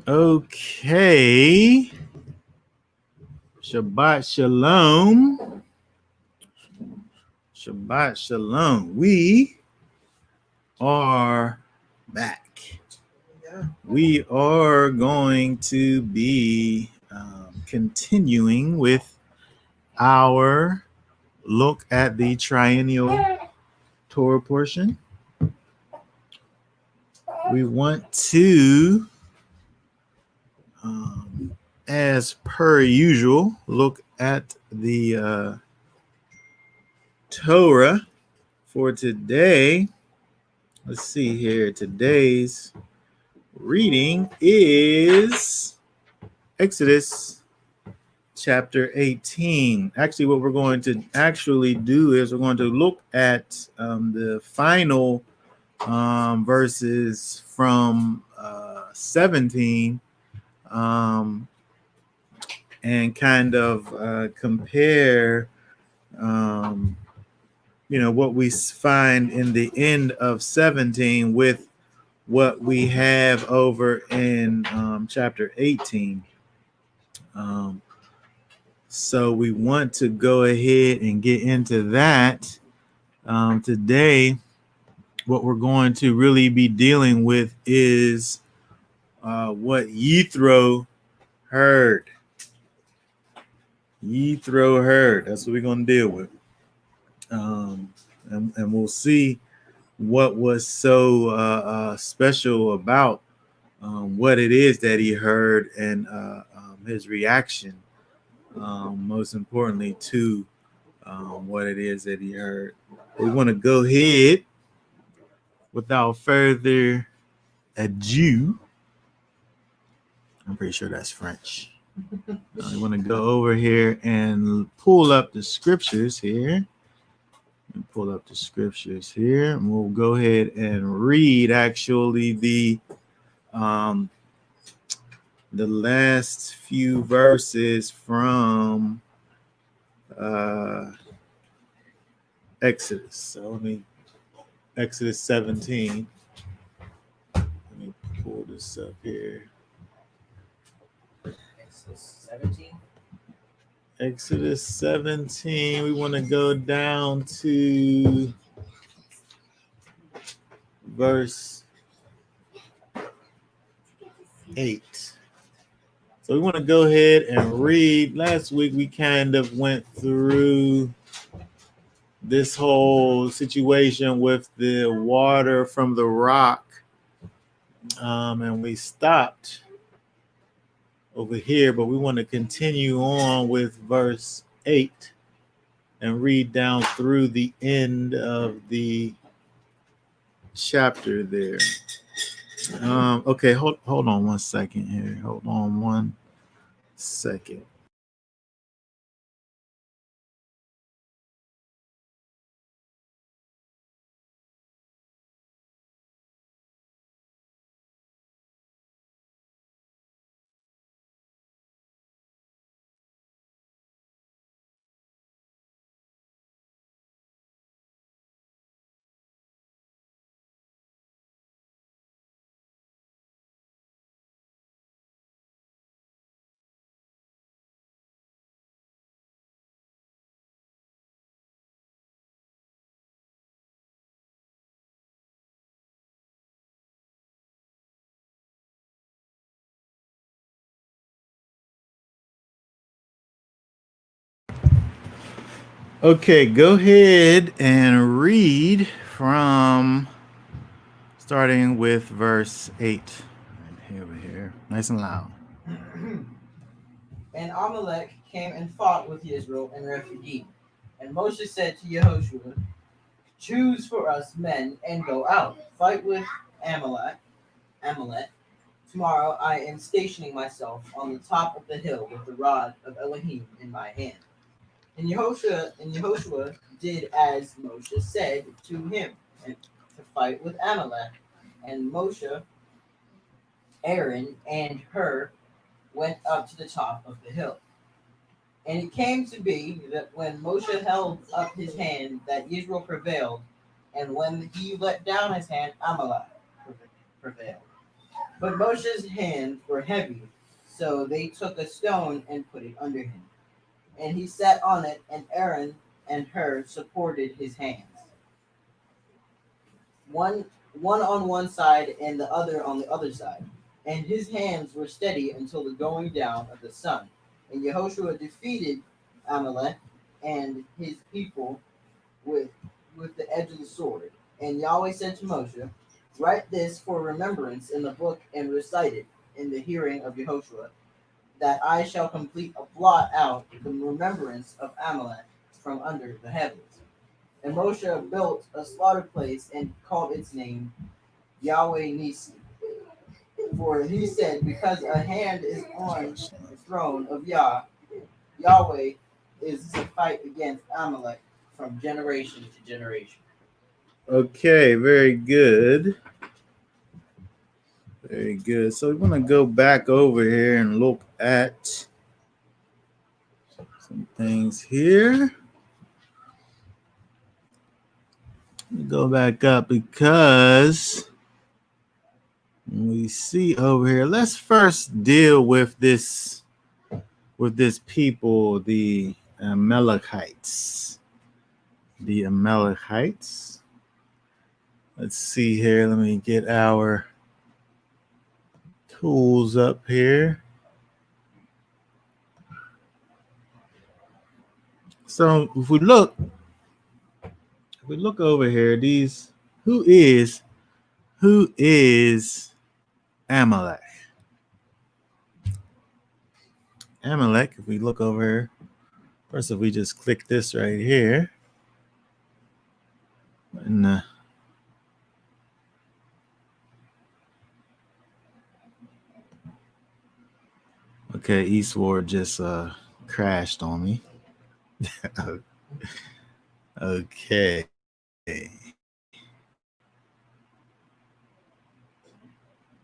Okay. Shabbat Shalom. Shabbat Shalom. We are back. We are going to be continuing with our look at the triennial Torah portion. We want to, as per usual, look at the Torah for today. Let's see here. Today's reading is Exodus chapter 18. Actually, what we're going to actually do is we're going to look at the final verses from 17 and kind of compare what we find in the end of 17 with what we have over in chapter 18. So we want to go ahead and get into that. Today, what we're going to really be dealing with is what Yithro heard. Yithro heard. That's what we're going to deal with. And we'll see what was so special about what it is that he heard and his reaction, most importantly, to what it is that he heard. We want to go ahead without further ado. I'm pretty sure that's French. I want to go over here and pull up the scriptures here. Pull up the scriptures here, and we'll go ahead and read actually the last few verses from Exodus. So Exodus 17. Let me pull this up here. Exodus 17. Exodus 17. We want to go down to verse 8. So we want to go ahead and read. Last week we kind of went through this whole situation with the water from the rock, and we stopped over here, but we want to continue on with verse 8 and read down through the end of the chapter there. Okay, hold on 1 second here. Hold on 1 second. Okay, go ahead and read from starting with verse 8. Right over here, nice and loud. And Amalek came and fought with Israel in Rephidim. And Moshe said to Yehoshua, choose for us men and go out, fight with Amalek. Tomorrow I am stationing myself on the top of the hill with the rod of Elohim in my hand. And Yehoshua did as Moshe said to him, and to fight with Amalek. And Moshe, Aaron, and Hur went up to the top of the hill. And it came to be that when Moshe held up his hand, that Israel prevailed, and when he let down his hand, Amalek prevailed. But Moshe's hands were heavy, so they took a stone and put it under him. And he sat on it, and Aaron and Hur supported his hands, one one on one side and the other on the other side. And his hands were steady until the going down of the sun. And Yehoshua defeated Amalek and his people with the edge of the sword. And Yahweh said to Moshe, "Write this for remembrance in the book and recite it in the hearing of Yehoshua, that I shall complete a blot out the remembrance of Amalek from under the heavens." And Moshe built a slaughter place and called its name Yahweh Nisi. For he said, "Because a hand is on the throne of Yahweh is to fight against Amalek from generation to generation." Okay, very good. Very good. So we want to go back over here and look at some things here. Go back up because we see over here. Let's first deal with this people, the Amalekites. The Amalekites. Let's see here. Let me get our tools up here. So if we look over here, these who is Amalek? Amalek, if we look over here, first if we just click this right here, and okay, Eastward just crashed on me. Okay.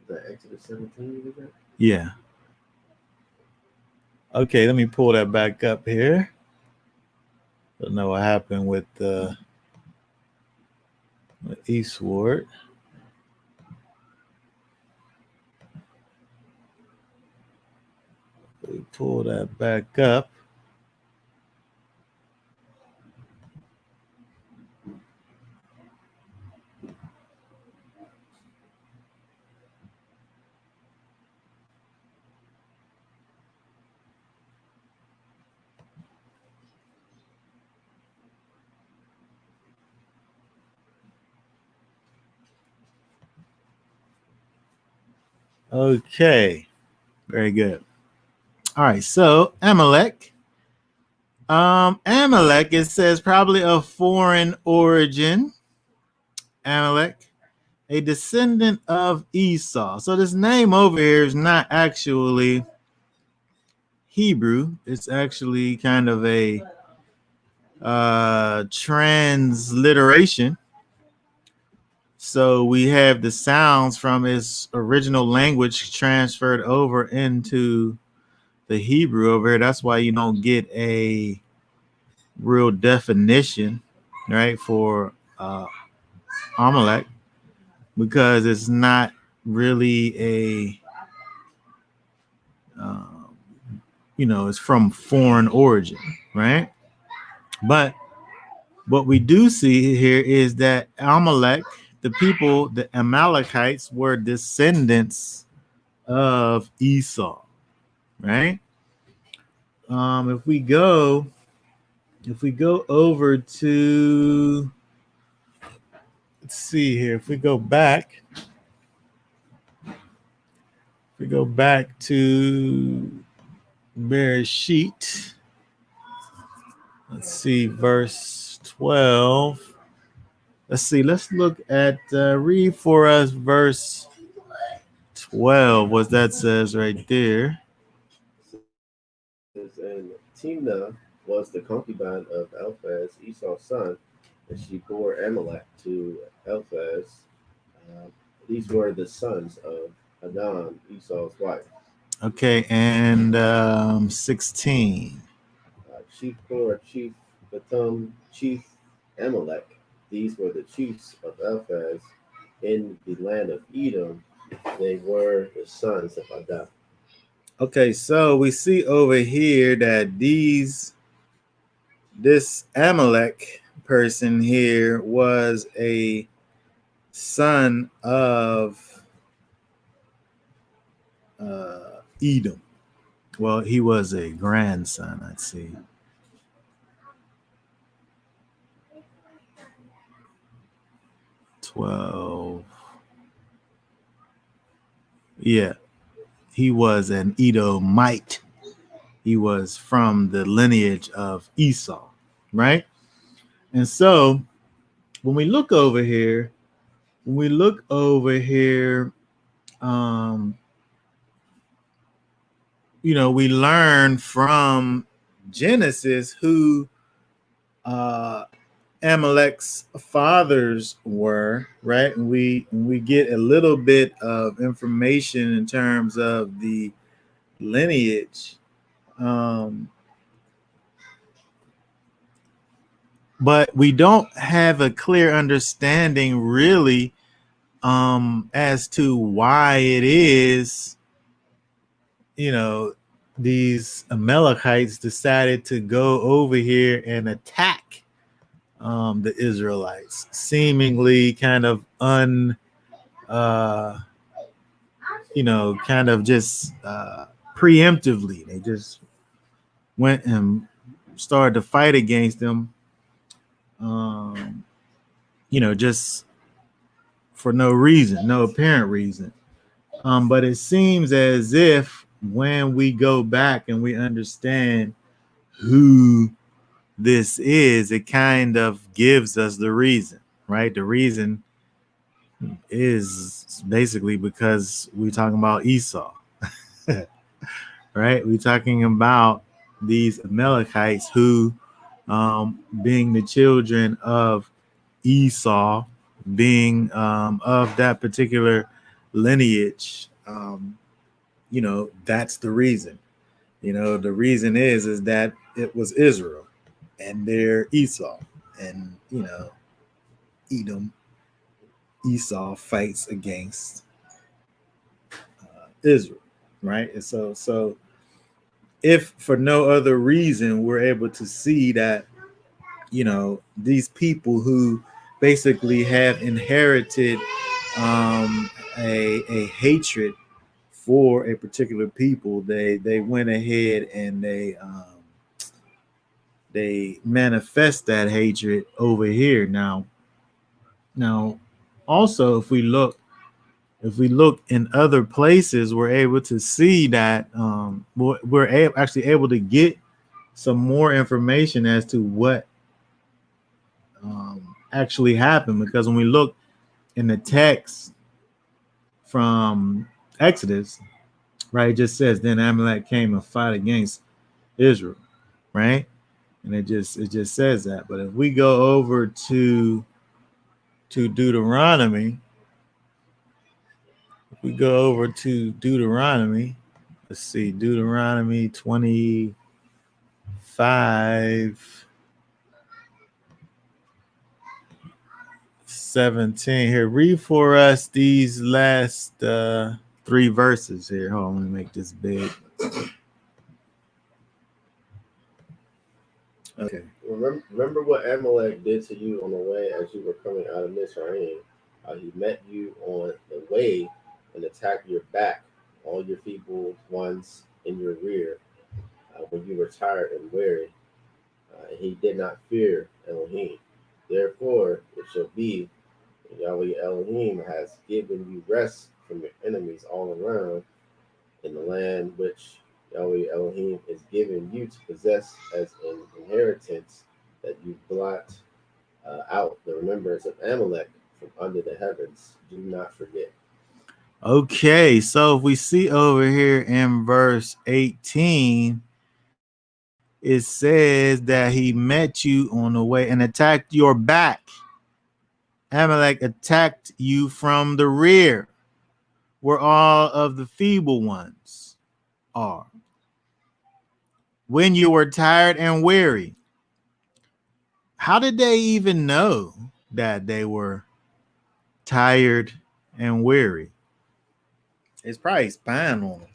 The Exodus 17, Yeah. Okay, let me pull that back up here. Don't know what happened with Eastward. We pull that back up. Okay, very good. All right, so Amalek. Amalek, it says probably of foreign origin. Amalek, a descendant of Esau. So this name over here is not actually Hebrew. It's actually kind of a transliteration. So we have the sounds from its original language transferred over into the Hebrew over here. That's why you don't get a real definition, right, for Amalek, because it's not really a it's from foreign origin, right? But what we do see here is that Amalek, the people, the Amalekites, were descendants of Esau, right? If we go over to, let's see here, if we go back to Bereshit, let's see, verse 12. Let's look at, read for us verse 12, what that says right there. And Timnah was the concubine of Eliphaz, Esau's son, and she bore Amalek to Eliphaz. These were the sons of Adam, Esau's wife. Okay, and 16. Chief Kor, Chief Batum, Chief Amalek. These were the chiefs of Eliphaz in the land of Edom, They were the sons of Adam. Okay, so we see over here that this Amalek person here was a son of Edom. Well, he was a grandson, I'd see. Yeah, he was an Edomite. He was from the lineage of Esau, right? And so when we look over here, we learn from Genesis who Amalek's fathers were, right? And we get a little bit of information in terms of the lineage. But we don't have a clear understanding really as to why it is, these Amalekites decided to go over here and attack the Israelites, seemingly kind of kind of just preemptively. They just went and started to fight against them, just for no reason, no apparent reason. But it seems as if when we go back and we understand who this is, it kind of gives us the reason, right? The reason is basically because we're talking about Esau, right? We're talking about these Amalekites who, being the children of Esau, being of that particular lineage, that's the reason. The reason is that it was Israel and they're Esau, and Edom, Esau fights against Israel, right? And so if for no other reason we're able to see that these people who basically have inherited a hatred for a particular people, they went ahead and they manifest that hatred over here. Now also if we look in other places, we're able to see that we're actually able to get some more information as to what actually happened, because when we look in the text from Exodus, right, it just says then Amalek came and fought against Israel, right? And it just says that. But if we go over to Deuteronomy, let's see, Deuteronomy 25:17 here. Read for us these last 3 verses here. Hold on, let me make this big. Okay. Remember what Amalek did to you on the way as you were coming out of Mizraim. He met you on the way and attacked your back, all your feeble ones in your rear, when you were tired and weary. He did not fear Elohim. Therefore, it shall be that Yahweh Elohim has given you rest from your enemies all around in the land which Yahweh Elohim is giving you to possess as an inheritance, that you blot out the remembrance of Amalek from under the heavens. Do not forget. Okay, so if we see over here in verse 18, it says that he met you on the way and attacked your back. Amalek attacked you from the rear, where all of the feeble ones are, when you were tired and weary. How did they even know that they were tired and weary? It's probably spying on them.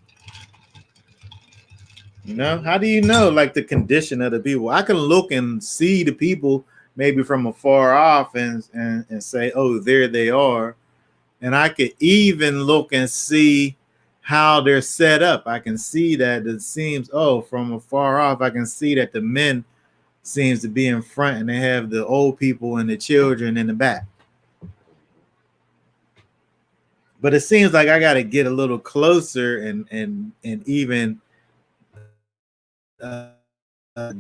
You know, how do you know like the condition of the people? I can look and see the people maybe from afar off and say, oh, there they are. And I could even look and see how they're set up. I can see that it seems, oh, from afar off, I can see that the men seems to be in front and they have the old people and the children in the back. But it seems like I got to get a little closer and even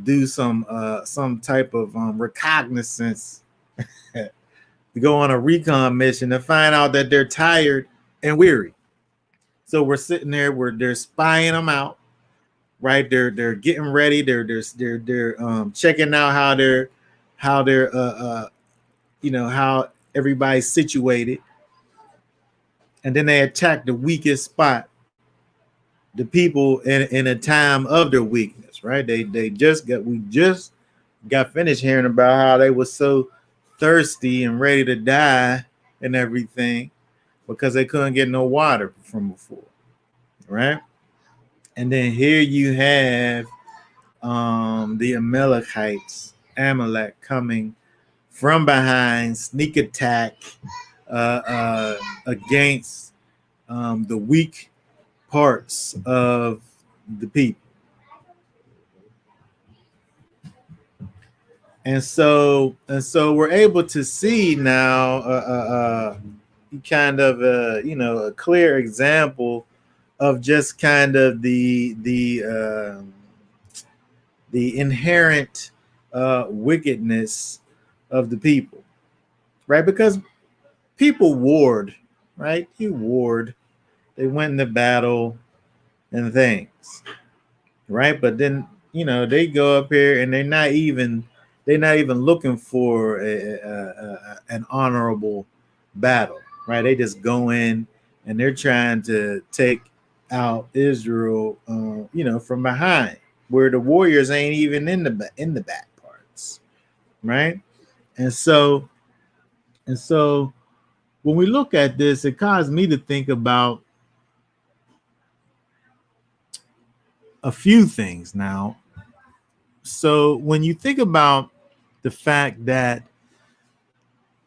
do some type of recognizance to go on a recon mission to find out that they're tired and weary. So we're sitting there, they're spying them out, right? They're getting ready. They're checking out how they're how everybody's situated, and then they attack the weakest spot, the people in a time of their weakness, right? We just got finished hearing about how they were so thirsty and ready to die and everything because they couldn't get no water from before, right? And then here you have the Amalekites, Amalek coming from behind, sneak attack against the weak parts of the people. And so we're able to see now kind of a clear example of just kind of the inherent wickedness of the people, right? Because people warred, right? You warred. They went into battle and things, right? But then they go up here and they're not even looking for an honorable battle, right? They just go in and they're trying to take out Israel, from behind, where the warriors ain't even in the back parts, right? And so when we look at this, it caused me to think about a few things now. So when you think about the fact that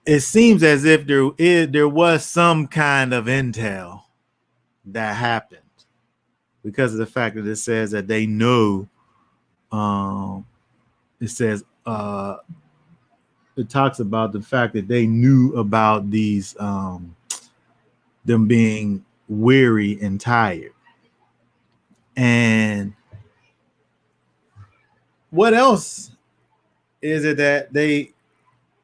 it seems as if there was some kind of intel that happened because of the fact that it says that they know, it says it talks about the fact that they knew about these them being weary and tired. And what else is it that they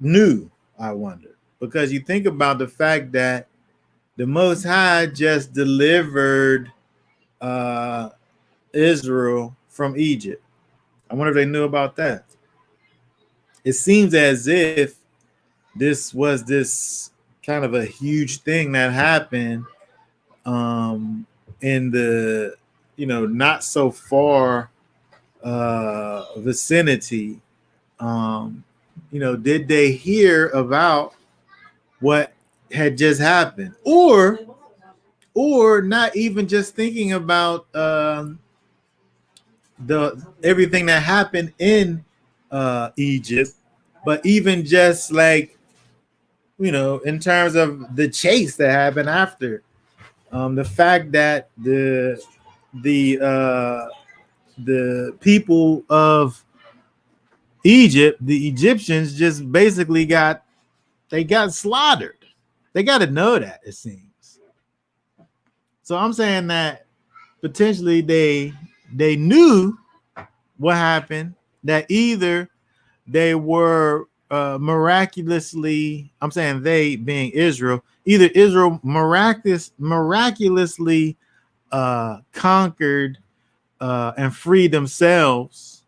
knew, I wonder? Because you think about the fact that the Most High just delivered Israel from Egypt. I wonder if they knew about that. It seems as if this was this kind of a huge thing that happened in the not so far vicinity. Did they hear about what had just happened, or not even just thinking about the everything that happened in Egypt, but even just like in terms of the chase that happened after, the fact that the people of Egypt, the Egyptians, just basically got slaughtered. They got to know that, it seems. So I'm saying that potentially they knew what happened, that either they were miraculously, I'm saying they being Israel, either Israel miraculously conquered and freed themselves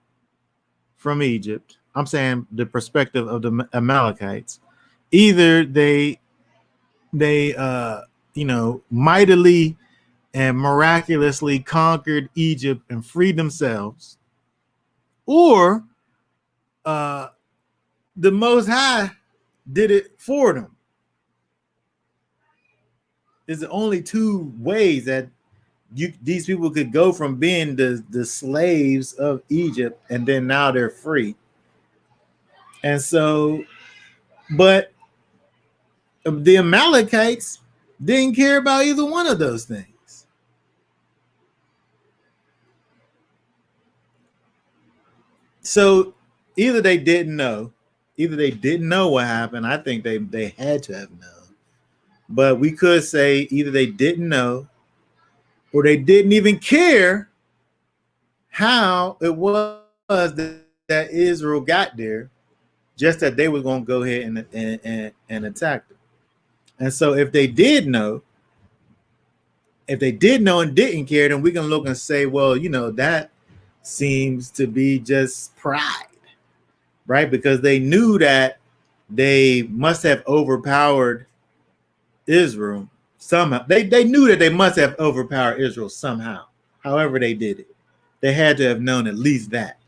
from Egypt. I'm saying the perspective of the Amalekites. Either they mightily and miraculously conquered Egypt and freed themselves, or the Most High did it for them. is the only two ways that these people could go from being the slaves of Egypt, and then now they're free. And so, but the Amalekites didn't care about either one of those things. So either they didn't know what happened. I think they had to have known. But we could say either they didn't know or they didn't even care how it was that Israel got there, just that they were going to go ahead and attack them. And so if they did know and didn't care, then we can look and say, well, that seems to be just pride, right? Because they knew that they must have overpowered Israel somehow. They knew that they must have overpowered Israel somehow. However they did it. They had to have known at least that.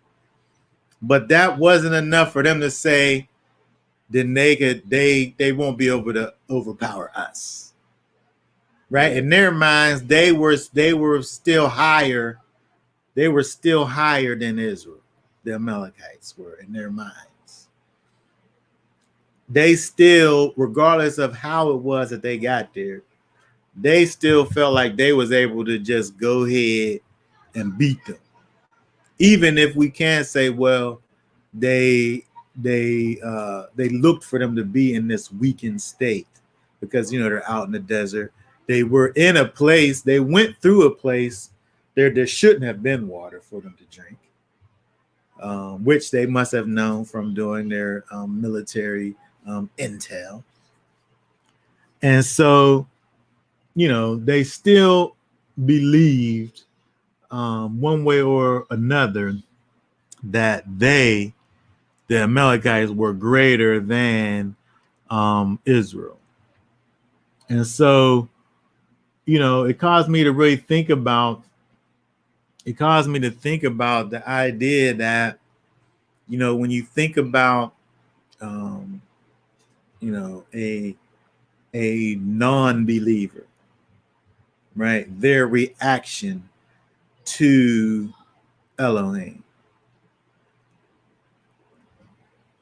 But that wasn't enough for them to say, then they won't be able to overpower us. Right? In their minds, they were still higher. They were still higher than Israel. The Amalekites were in their minds. They still, regardless of how it was that they got there, they still felt like they was able to just go ahead and beat them. Even if we can't say, well, they looked for them to be in this weakened state because they're out in the desert. They were in a place. They went through a place there shouldn't have been water for them to drink, which they must have known from doing their military intel. And so, they still believed one way or another that the Amalekites were greater than Israel. And so, it caused me to really think about the idea that, when you think about, a non-believer, right, their reaction to Elohim.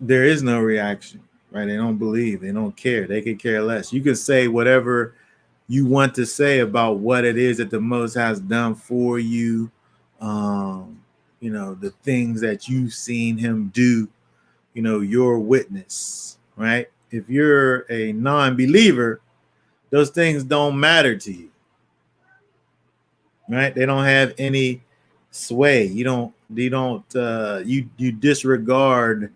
There is no reaction, right? They don't believe, they don't care, they could care less. You can say whatever you want to say about what it is that the Most High has done for you, the things that you've seen him do, your witness, right? If you're a non-believer, those things don't matter to you, right? They don't have any sway. You disregard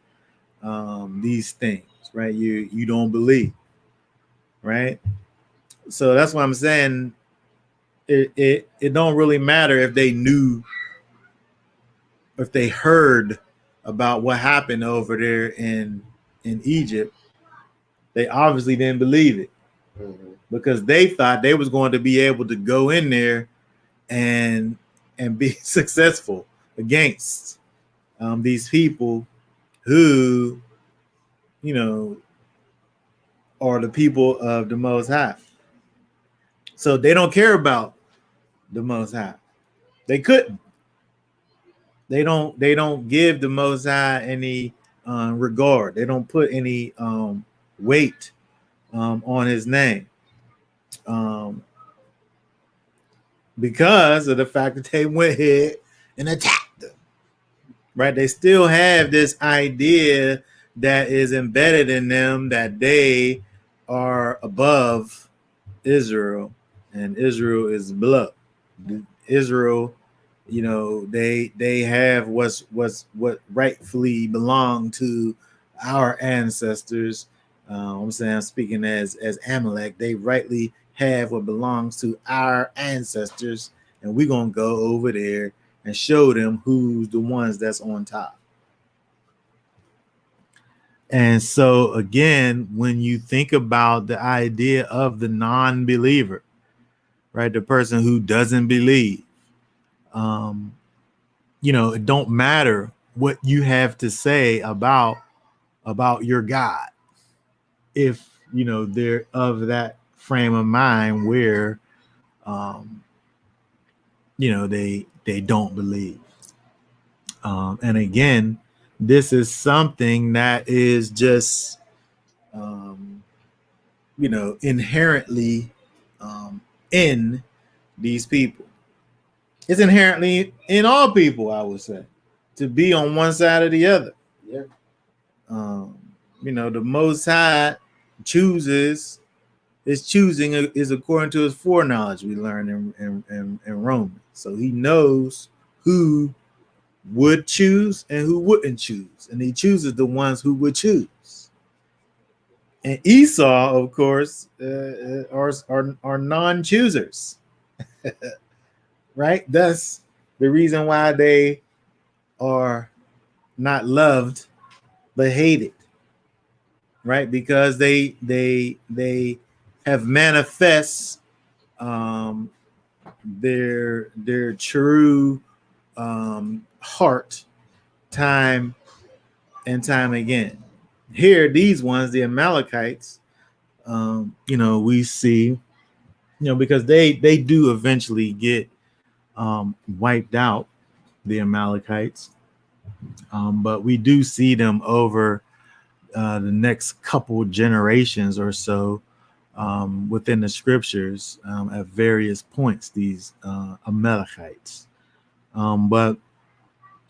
these things, right? You don't believe, right? So that's what I'm saying. It don't really matter if they knew, if they heard about what happened over there in Egypt. They obviously didn't believe it, because they thought they was going to be able to go in there and be successful against these people who, are the people of the Most High. So they don't care about the Most High. They couldn't. They don't give the Most High any regard. They don't put any weight on his name, because of the fact that they went ahead and attacked them. Right? They still have this idea that is embedded in them that they are above Israel, and Israel is below. Israel, they have what rightfully belonged to our ancestors. I'm speaking as Amalek. They rightly have what belongs to our ancestors, and we're gonna go over there and show them who's the ones that's on top. And so again, when you think about the idea of the non-believer, right, the person who doesn't believe, it don't matter what you have to say about your God, if they're of that frame of mind where um, they don't believe. And again, this is something that is just um, inherently in these people. It's inherently in all people, I would say, to be on one side or the other. Yeah. Um, the Most High chooses. His choosing is according to his foreknowledge. We learn in Romans, so he knows who would choose and who wouldn't choose, and he chooses the ones who would choose. And Esau, of course, are non-choosers, right? That's the reason why they are not loved but hated, right? Because they have manifest um, their true heart time and time again. Here, these ones, the Amalekites, we see, because they do eventually get wiped out, the Amalekites, but we do see them over the next couple generations or so within the scriptures at various points, these Amalekites. But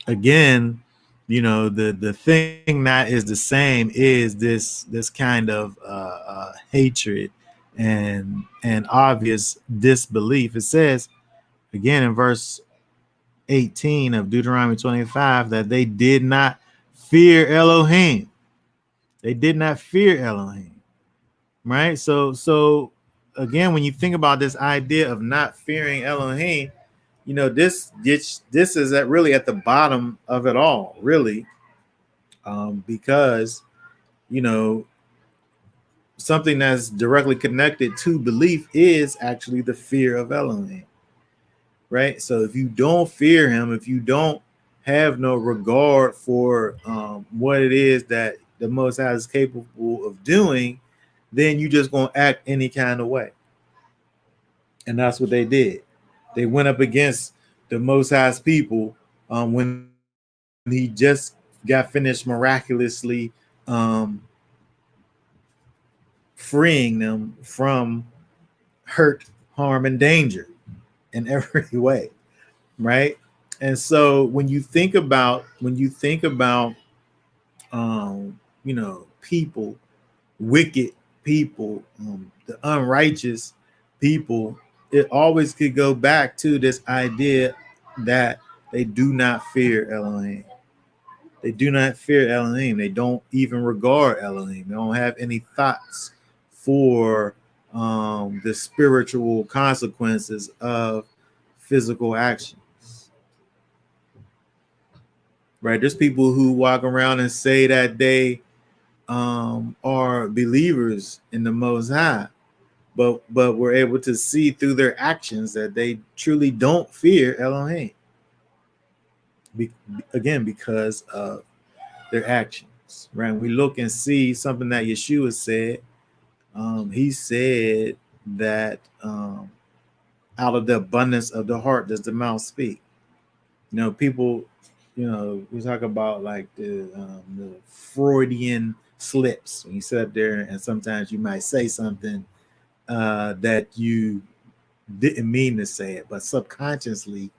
again, the thing that is the same is this kind of hatred and obvious disbelief. It says again in verse 18 of Deuteronomy 25 that they did not fear Elohim. They did not fear Elohim, right? So again, when you think about this idea of not fearing Elohim, this is really at the bottom of it all, really, because you know something that's directly connected to belief is actually the fear of Elohim, right? So if you don't fear him, if you don't have no regard for what it is that the Most High is capable of doing, then you just gonna act any kind of way. And that's what they did. They went up against the Most High's people when he just got finished miraculously freeing them from hurt, harm, and danger in every way, right? And so when you think about people, wicked people, the unrighteous people, it always could go back to this idea that they do not fear Elohim. They do not fear Elohim. They don't even regard Elohim. They don't have any thoughts for the spiritual consequences of physical actions. Right? There's people who walk around and say that they are believers in the Most High, but we're able to see through their actions that they truly don't fear Elohim. Again, because of their actions, right? We look and see something that Yeshua said. He said that out of the abundance of the heart does the mouth speak. People, we talk about like the Freudian slips when you sit up there, and sometimes you might say something that you didn't mean to say it, but subconsciously,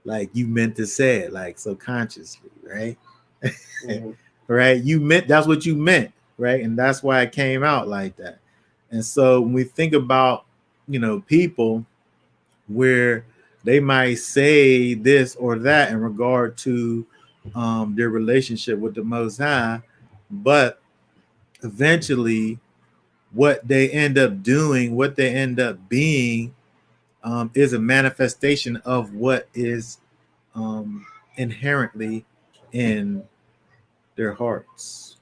like you meant to say it, like subconsciously, right? Mm-hmm. Right? You meant, that's what you meant, right? And that's why it came out like that. And so when we think about, people where they might say this or that in regard to their relationship with the Most High, but eventually what they end up doing, what they end up being, is a manifestation of what is inherently in their hearts,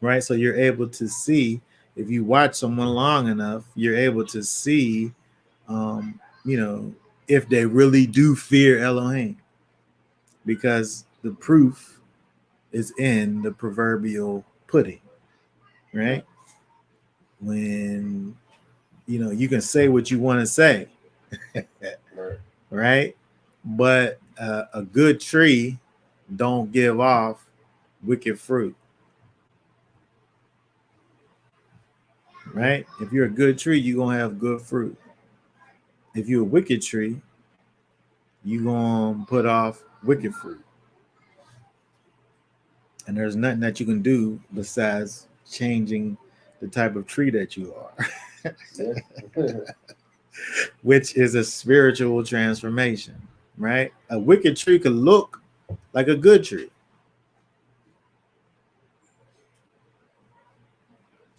right? So you're able to see, if you watch someone long enough, you're able to see, if they really do fear Elohim, because the proof is in the proverbial pudding, right? When you can say what you want to say, Right. right? But a good tree don't give off wicked fruit, right? If you're a good tree, you're gonna have good fruit. If you're a wicked tree, you're gonna put off wicked fruit. And there's nothing that you can do besides changing the type of tree that you are, Yeah. which is a spiritual transformation, right? A wicked tree could look like a good tree.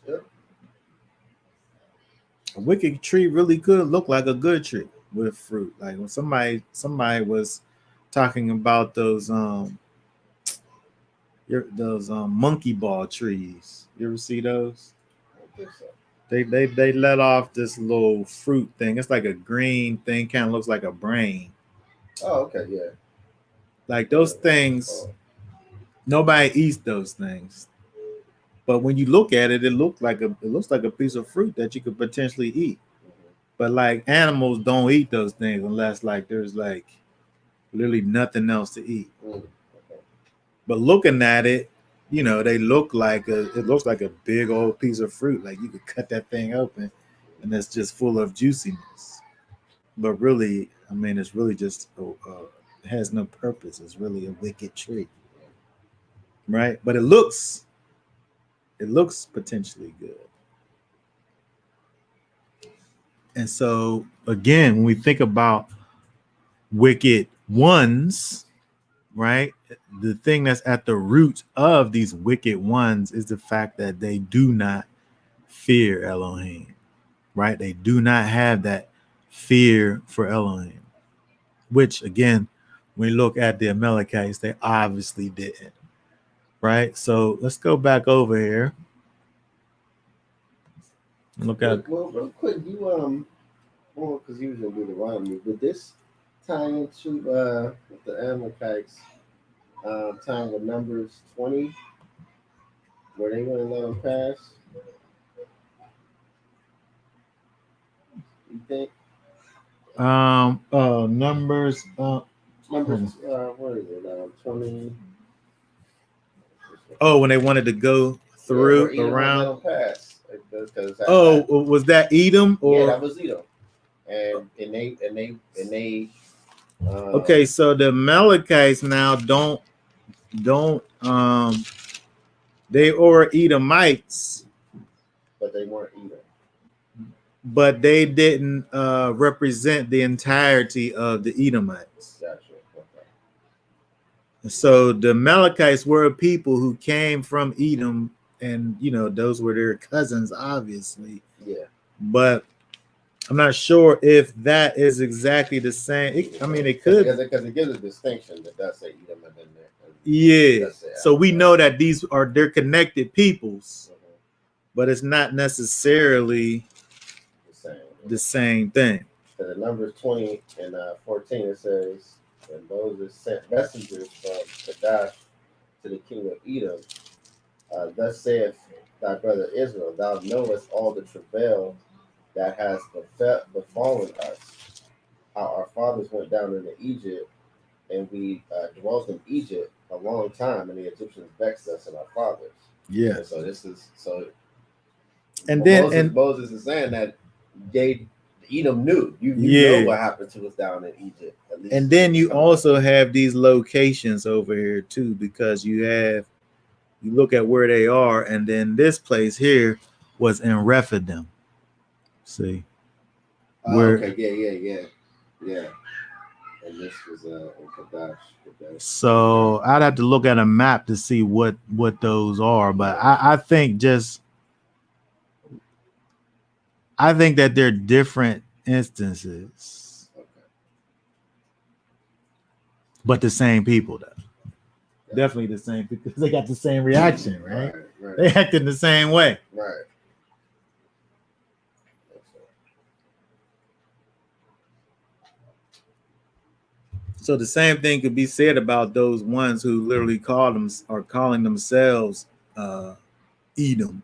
Yep. A wicked tree really could look like a good tree with fruit. Like when somebody was talking about those monkey ball trees. You ever see those? I don't think so. They let off this little fruit thing. It's like a green thing, kind of looks like a brain. Oh, okay, yeah. Like those Yeah. things, Oh, nobody eats those things. But when you look at it, it looks like a piece of fruit that you could potentially eat. mhm. But like animals don't eat those things unless like there's like literally nothing else to eat. Okay. But looking at it, they it looks like a big old piece of fruit. Like you could cut that thing open and it's just full of juiciness. But really, I mean, it's really just it has no purpose. It's really a wicked tree, right? But it looks potentially good. And so again, when we think about wicked ones, right? The thing that's at the root of these wicked ones is the fact that they do not fear Elohim, right? They do not have that fear for Elohim, which again, when you look at the Amalekites, they obviously didn't, right? So let's go back over here and look at. Well, real quick, well, because you was in Deuteronomy, did this tie into with the Amalekites time with Numbers 20, where they wouldn't let them pass? You think? Numbers. Numbers, what is it? 20. Oh, when they wanted to go Yeah, where through Edom wouldn't let around. them pass. Because Oh, was that Edom yeah, or? that was Edom, and they Okay, so the Amalekites now don't they are Edomites, but they weren't Edom. but they didn't represent the entirety of the Edomites. Gotcha. Okay. So the Amalekites were a people who came from Edom, and those were their cousins, obviously. Yeah. But I'm not sure if that is exactly the same. It could. Because it gives a distinction that does say Edom and then there. Yeah. So we know that they're connected peoples, but it's not necessarily the same thing. So in Numbers 20 and 14, it says, and Moses sent messengers from Kadesh to the king of Edom. Thus saith thy brother Israel, thou knowest all the travail that has befallen us, how our fathers went down into Egypt, and we dwelt in Egypt a long time, and the Egyptians vexed us and our fathers. Yeah. And so this is so. And then Moses is saying that Edom knew. You know what happened to us down in Egypt. At least and then you also have these locations over here too, because you look at where they are, and then this place here was in Rephidim. See, okay, yeah. And this was in Kadesh. So I'd have to look at a map to see what those are, but I think that they're different instances, but the same people though. Definitely the same, because they got the same reaction, right? They acted the same way. Right. So the same thing could be said about those ones who literally calling themselves Edom,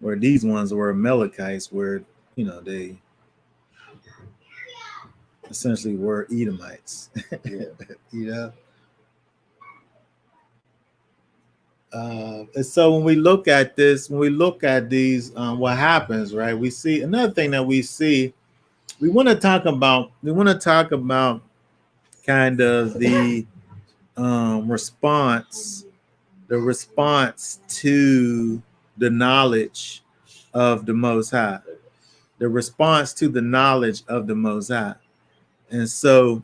where these ones were Amalekites, where they essentially were Edomites. Yeah. you know. And so when we look at this, when we look at these, what happens, right? We see another thing that we see. We want to talk about. We want to talk about kind of the response, the response to the knowledge of the Most High, the response to the knowledge of the Most High, and so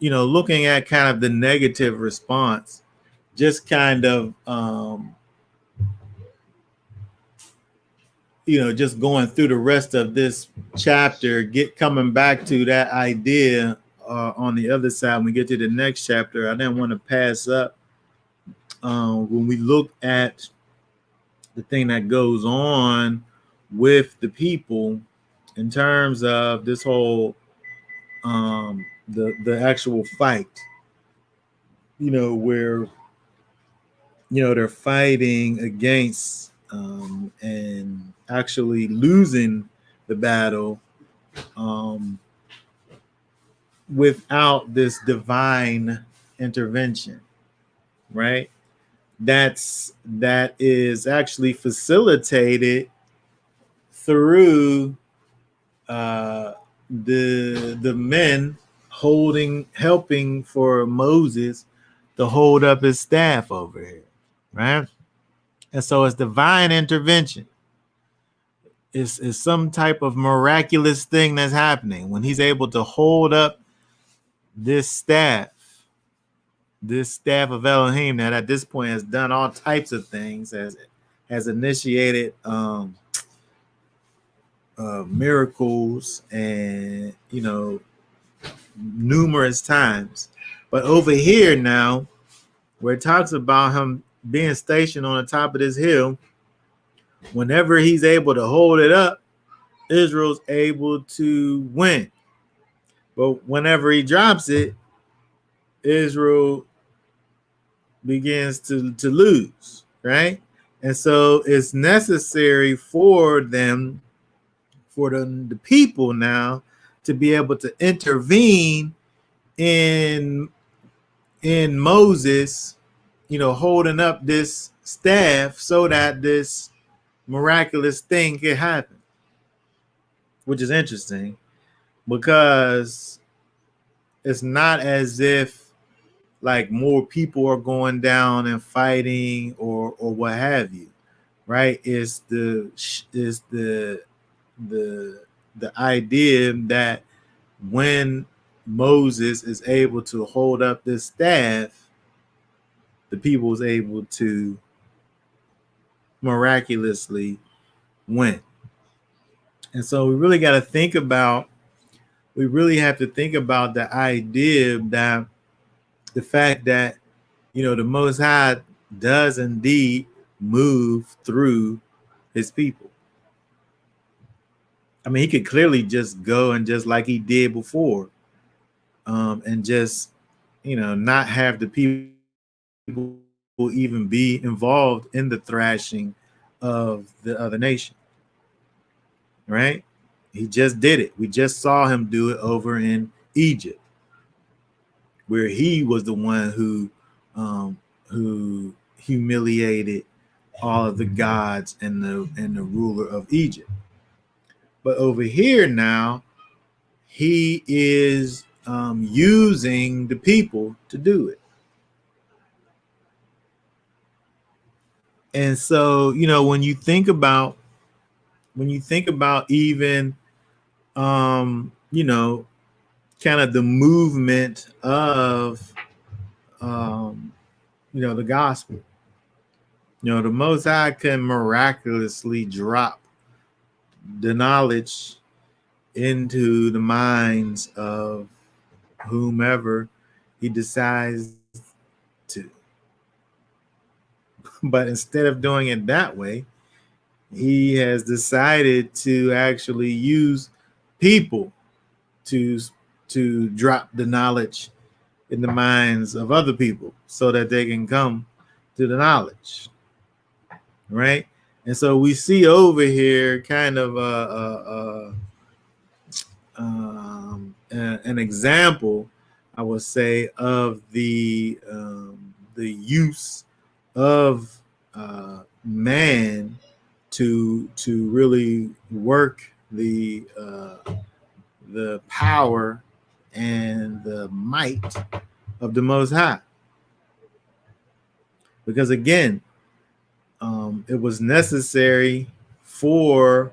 looking at kind of the negative response, just kind of just going through the rest of this chapter, coming back to that idea on the other side. When we get to the next chapter, I didn't want to pass up when we look at the thing that goes on with the people in terms of this whole the actual fight. Where they're fighting against and actually losing the battle without this divine intervention, right? That is actually facilitated through the men helping for Moses to hold up his staff over here, right? And so it's divine intervention. It's some type of miraculous thing that's happening when he's able to hold up this staff of Elohim that at this point has done all types of things, has initiated miracles and numerous times. But over here now, where it talks about him being stationed on the top of this hill, whenever he's able to hold it up, Israel's able to win. But whenever he drops it, Israel begins to lose, right? And so it's necessary for them, for the people now, to be able to intervene in Moses, holding up this staff so that this miraculous thing can happen, which is interesting because it's not as if like more people are going down and fighting or what have you, right? It's the idea that when Moses is able to hold up this staff, the people is able to miraculously win. And so we really got to think about, we really have to think about the idea that the fact that, the Most High does indeed move through his people. I mean, he could clearly just go and just like he did before, and just, not have the people even be involved in the thrashing of the other nation, right? He just did it. We just saw him do it over in Egypt, where he was the one who humiliated all of the gods and the ruler of Egypt. But over here now, he is using the people to do it. And so, when you think about even kind of the movement of the gospel, the Most High can miraculously drop the knowledge into the minds of whomever he decides to. But instead of doing it that way, he has decided to actually use people to drop the knowledge in the minds of other people so that they can come to the knowledge, right? And so we see over here kind of an example, I would say, of the use of man to really work the power and the might of the Most High. Because again, it was necessary for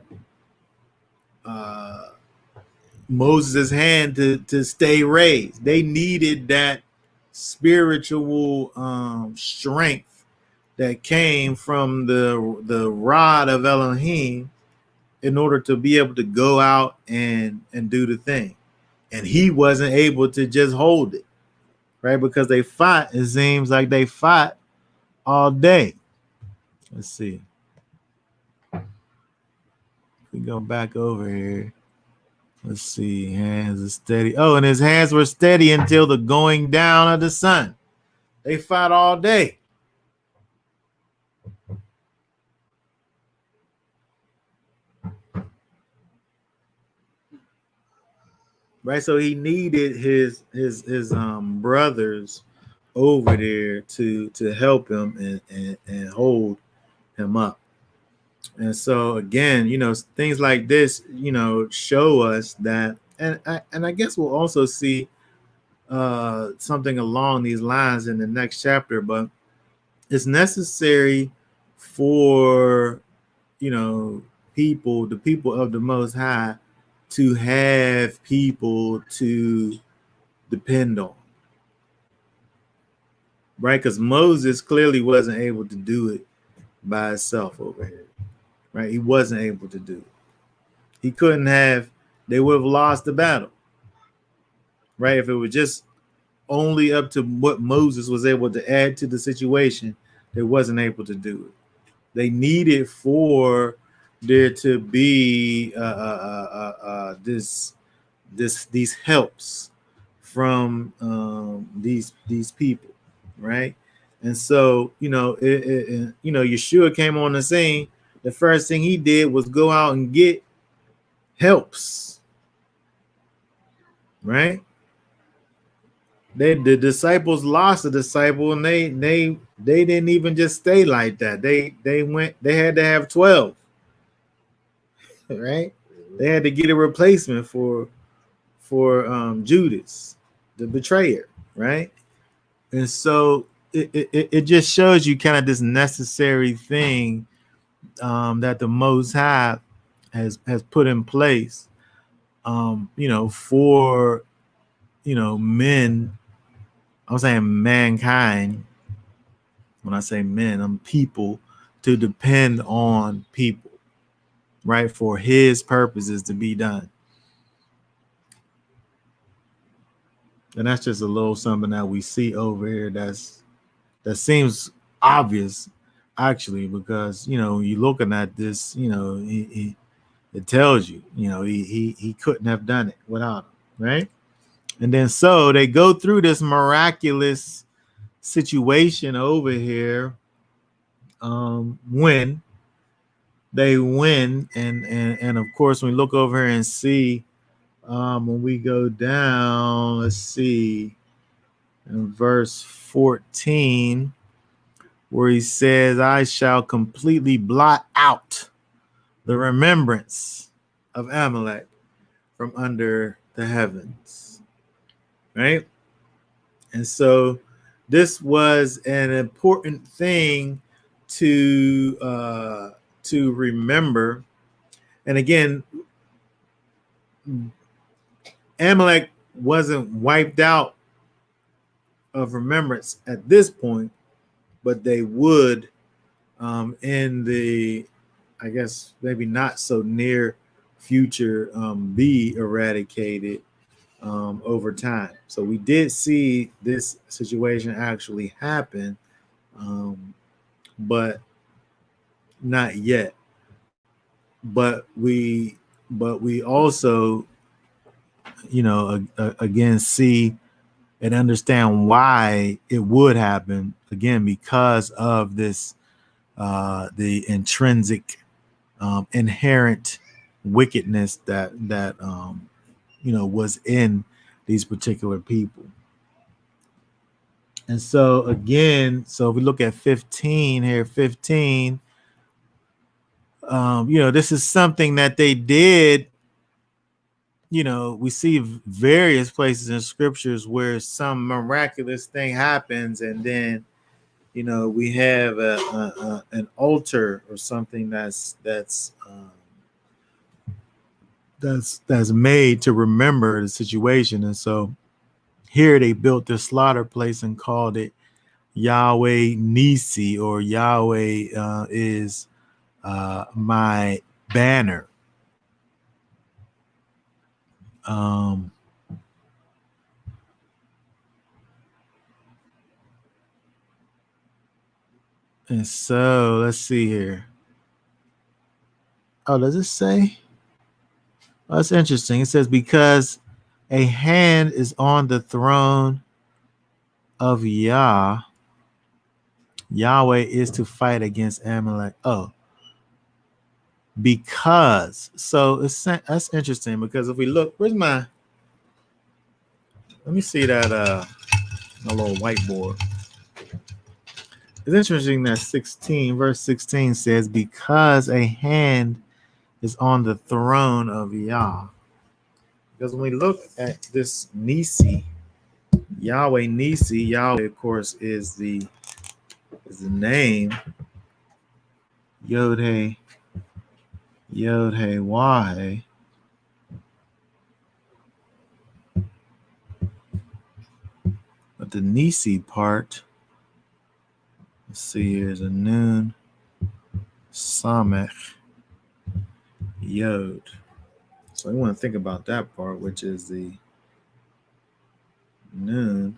Moses' hand to stay raised. They needed that spiritual strength that came from the rod of Elohim in order to be able to go out and do the thing. And he wasn't able to just hold it, right? Because they fought, it seems like they fought all day. Let's see. We go back over here. Let's see. Hands are steady. Oh, and his hands were steady until the going down of the sun. They fought all day. Right. So he needed his brothers over there to help him and hold him up. And so again, things like this, show us that, and I guess we'll also see something along these lines in the next chapter, but it's necessary for the people of the Most High to have people to depend on, right? Because Moses clearly wasn't able to do it by himself over here, right? He wasn't able to do it. He couldn't have. They would have lost the battle, right? If it was just only up to what Moses was able to add to the situation, they wasn't able to do it. They needed for there to be these helps from these people, right? And so Yeshua came on the scene. The first thing he did was go out and get helps, right? The disciples lost a disciple, and they didn't even just stay like that. They had to have 12, right? They had to get a replacement for Judas, the betrayer, right? And so it just shows you kind of this necessary thing that the Most High has put in place, for men. I'm saying mankind. When I say men, I'm people, to depend on people, right? For his purposes to be done. And that's just a little something that we see over here that seems obvious, actually, because you're looking at this, it tells you, he couldn't have done it without him, right? And then so they go through this miraculous situation over here when they win, and of course when we look over here and see when we go down, let's see, in verse 14, where he says, I shall completely blot out the remembrance of Amalek from under the heavens, right? And so this was an important thing to remember. And again, Amalek wasn't wiped out of remembrance at this point, but they would in the, I guess, maybe not so near future, be eradicated over time. So we did see this situation actually happen, but not yet. But we also, again, see and understand why it would happen, again, because of this the intrinsic, inherent wickedness that was in these particular people. And so again, so if we look at 15 here, 15, this is something that they did. We see various places in scriptures where some miraculous thing happens, and then we have an altar or something that's made to remember the situation. And so here they built this slaughter place and called it Yahweh Nisi, or Yahweh is my banner. And so let's see here. Oh, does it say? Oh, that's interesting. It says, because a hand is on the throne of Yahweh is to fight against Amalek. Oh, because. So that's interesting, because if we look, let me see that a little whiteboard. It's interesting that verse 16 says, because a hand is on the throne of Yah. Because when we look at this Nisi, Yahweh Nisi, Yahweh, of course, is the name. Yod-Heh, Yod-Heh, but the Nisi part, let's see, here's a Nun, Samech, Yod. So I want to think about that part, which is the Nun,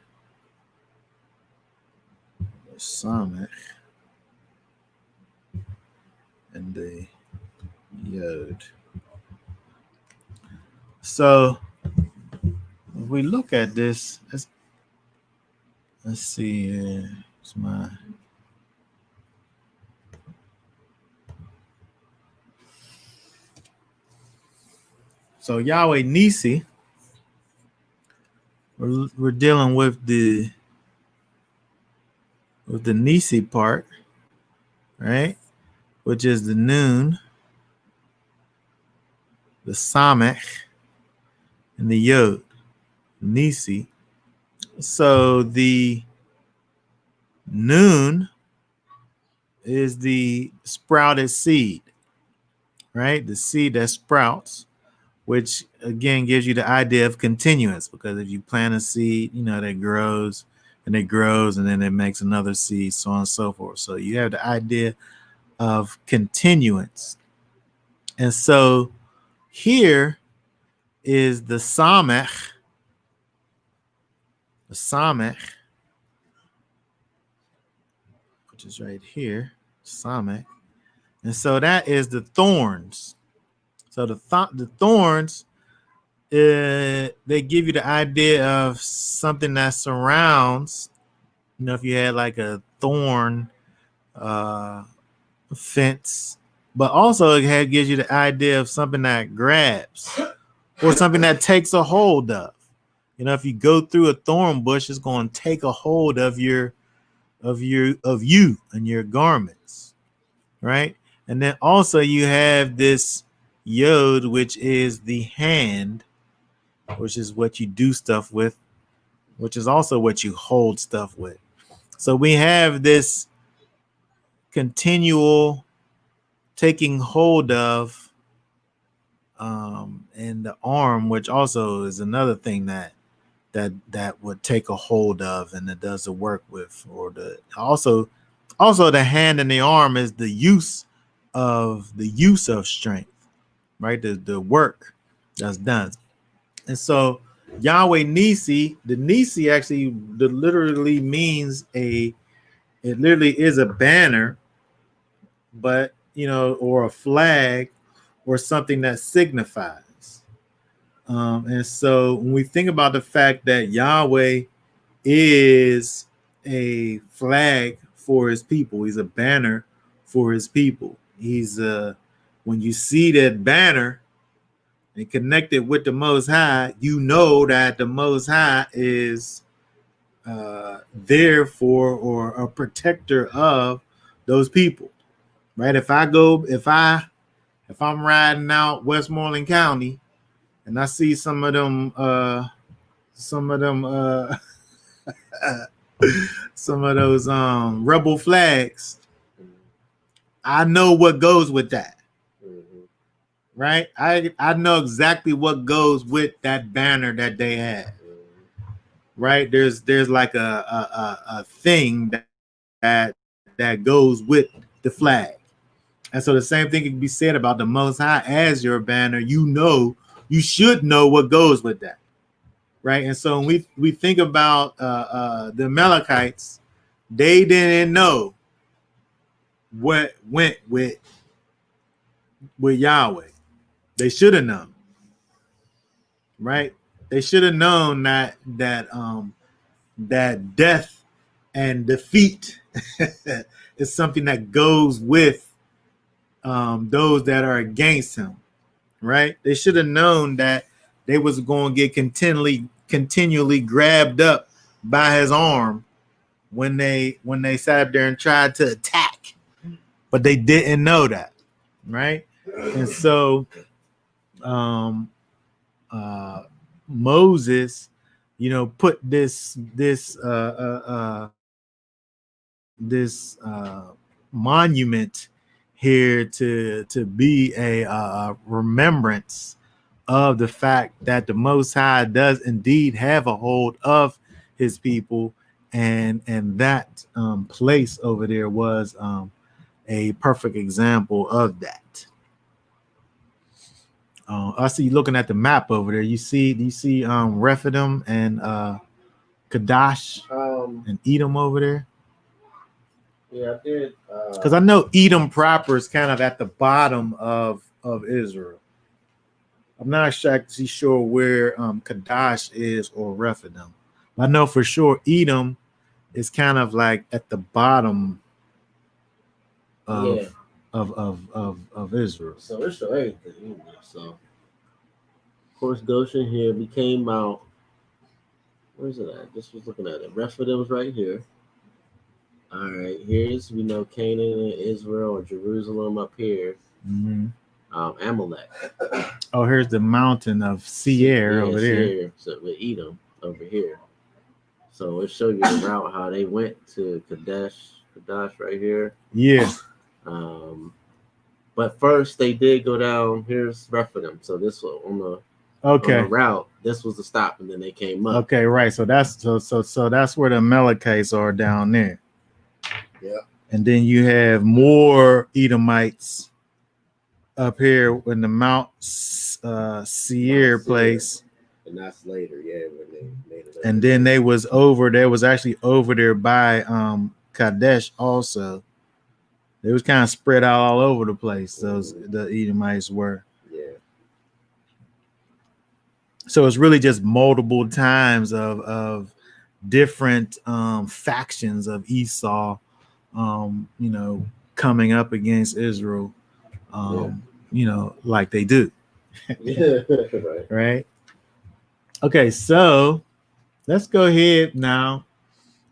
Samech, and the Yod. So if we look at this, let's see here. It's my So Yahweh Nisi, we're dealing with the Nisi part, right? Which is the Nun, the Samech, and the Yod, Nisi. So the Nun is the sprouted seed, right? The seed that sprouts, which again gives you the idea of continuance, because if you plant a seed, that grows and it grows and then it makes another seed, so on and so forth. So you have the idea of continuance. And so here is the Samech, which is right here, Samech. And so that is the thorns. So the thorns, they give you the idea of something that surrounds, if you had like a thorn fence, but also it gives you the idea of something that grabs or something that takes a hold of. If you go through a thorn bush, it's going to take a hold of you and your garments, right? And then also you have this Yod, which is the hand, which is what you do stuff with, which is also what you hold stuff with. So we have this continual taking hold of, and the arm, which also is another thing that would take a hold of and it does the work with, or also the hand and the arm is the use of strength, right? The work that's done. And so Yahweh Nisi, the Nisi actually literally means it literally is a banner, but or a flag or something that signifies. And so when we think about the fact that Yahweh is a flag for his people, he's a banner for his people. He's when you see that banner and connected with the Most High, you know that the Most High is there for or a protector of those people, right? If I'm riding out Westmoreland County and I see some of them some of those rebel flags, I know what goes with that. Right? I know exactly what goes with that banner that they had. Right? There's like a thing that goes with the flag. And so the same thing can be said about the Most High as your banner. You should know what goes with that. Right? And so when we think about the Amalekites, they didn't know what went with Yahweh. They should have known. Right? They should have known that death and defeat is something that goes with those that are against him. Right? They should have known that they was going to get continually grabbed up by his arm when they sat up there and tried to attack, but they didn't know that. Right? And so Moses, put this monument here to be a remembrance of the fact that the Most High does indeed have a hold of his people, and that place over there was a perfect example of that. I see you looking at the map over there. Do you see Rephidim and Kadash and Edom over there? Yeah, I did. Because I know Edom proper is kind of at the bottom of Israel. I'm not exactly sure where Kadash is or Rephidim. I know for sure Edom is kind of like at the bottom of Israel. So it's for everything. So of course Goshen here became Mount. Where's it at? Just was looking at it. Rephidim's right here. All right, here's Canaan and Israel or Jerusalem up here. Mm-hmm. Amalek. Oh, here's the mountain of Seir over there. Seir. So with Edom over here. So it showed you the route how they went to Kadash right here. Yeah. But first they did go down. Here's Rephidim. So this was on the route. This was the stop, and then they came up. Okay, right. So that's that's where the Amalekites are down there. Yeah. And then you have more Edomites up here in the Mount Seir place. And that's later, yeah, when they made it. And then they was actually over there by Kadesh also. They was kind of spread out all over the place. The Edomites were. Yeah. So it's really just multiple times of different factions of Esau, coming up against Israel, like they do. Yeah. Right. Okay, so let's go ahead now.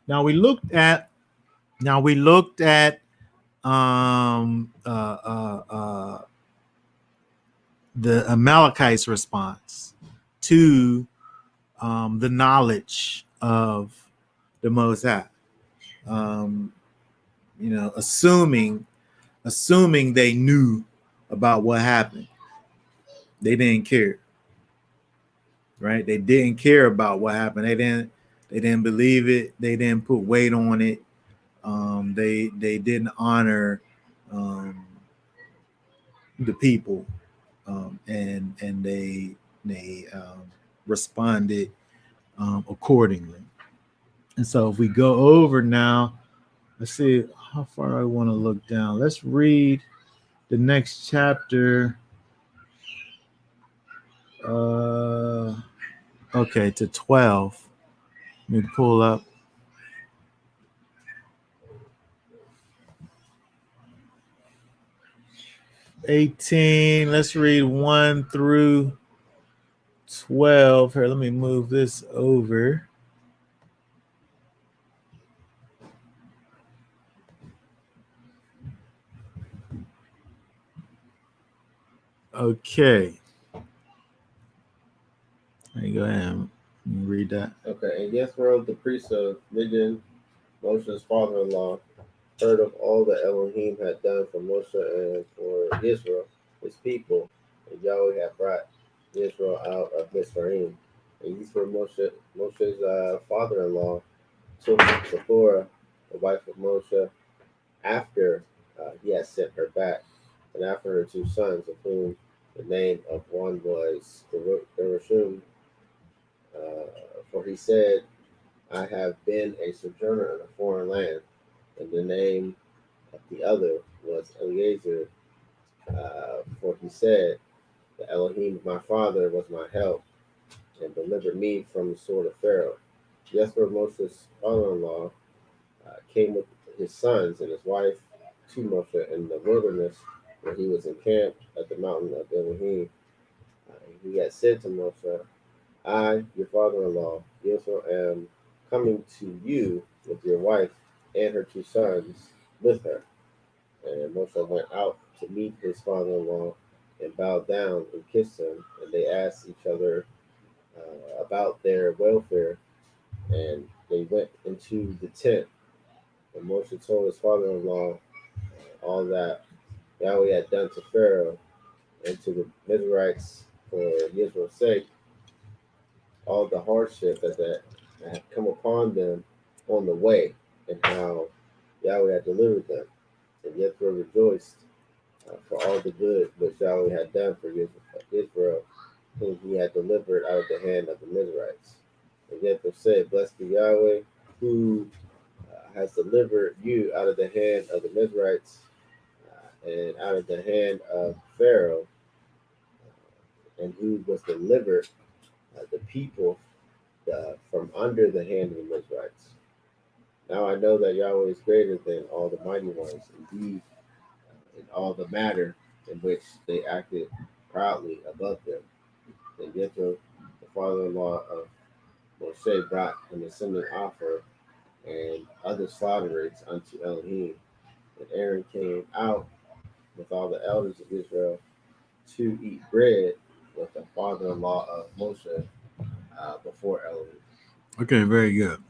Now we looked at the Amalekites' response to the knowledge of the Most High. Assuming they knew about what happened, they didn't care. Right? They didn't care about what happened. They didn't believe it. They didn't put weight on it. They didn't honor the people, and they responded accordingly. And so if we go over now, let's see how far I want to look down. Let's read the next chapter. Okay, to 12. Let me pull up. 18. Let's read 1 through 12. Here, let me move this over. Okay. There you go ahead and read that. Okay, and Yithro, the priest of Midian, Moshe's father-in-law, heard of all that Elohim had done for Moshe and for Israel, his people, and Yahweh had brought Israel out of Mizraim. And Yithro, Moshe's father-in-law, took Zipporah, the wife of Moshe, after he had sent her back, and after her two sons, of whom the name of one was Gershom, for he said, I have been a sojourner in a foreign land, and the name of the other was Eliezer, for he said, the Elohim of my father was my help, and delivered me from the sword of Pharaoh. Yethro, Moshe's father-in-law, came with his sons and his wife to Moshe in the wilderness, where he was encamped at the mountain of Elohim. He had said to Moshe, I, your father-in-law, Yethro, am coming to you with your wife and her two sons with her. And Moshe went out to meet his father-in-law and bowed down and kissed him. And they asked each other about their welfare. And they went into the tent. And Moshe told his father-in-law all that Yahweh had done to Pharaoh and to the Midianites for Israel's sake, all the hardship that had come upon them on the way, and how Yahweh had delivered them. And Yethro rejoiced for all the good which Yahweh had done for Israel, whom he had delivered out of the hand of the Midianites. And Yethro said, Blessed be Yahweh, who has delivered you out of the hand of the Midianites and out of the hand of Pharaoh, and who was delivered the people from under the hand of the Midianites. Now I know that Yahweh is greater than all the mighty ones, indeed, in all the matter in which they acted proudly above them. Then Yethro, the father-in-law of Moshe, brought an ascending offer and other slaughterings unto Elohim. And Aaron came out with all the elders of Israel to eat bread with the father-in-law of Moshe before Elohim. Okay, very good.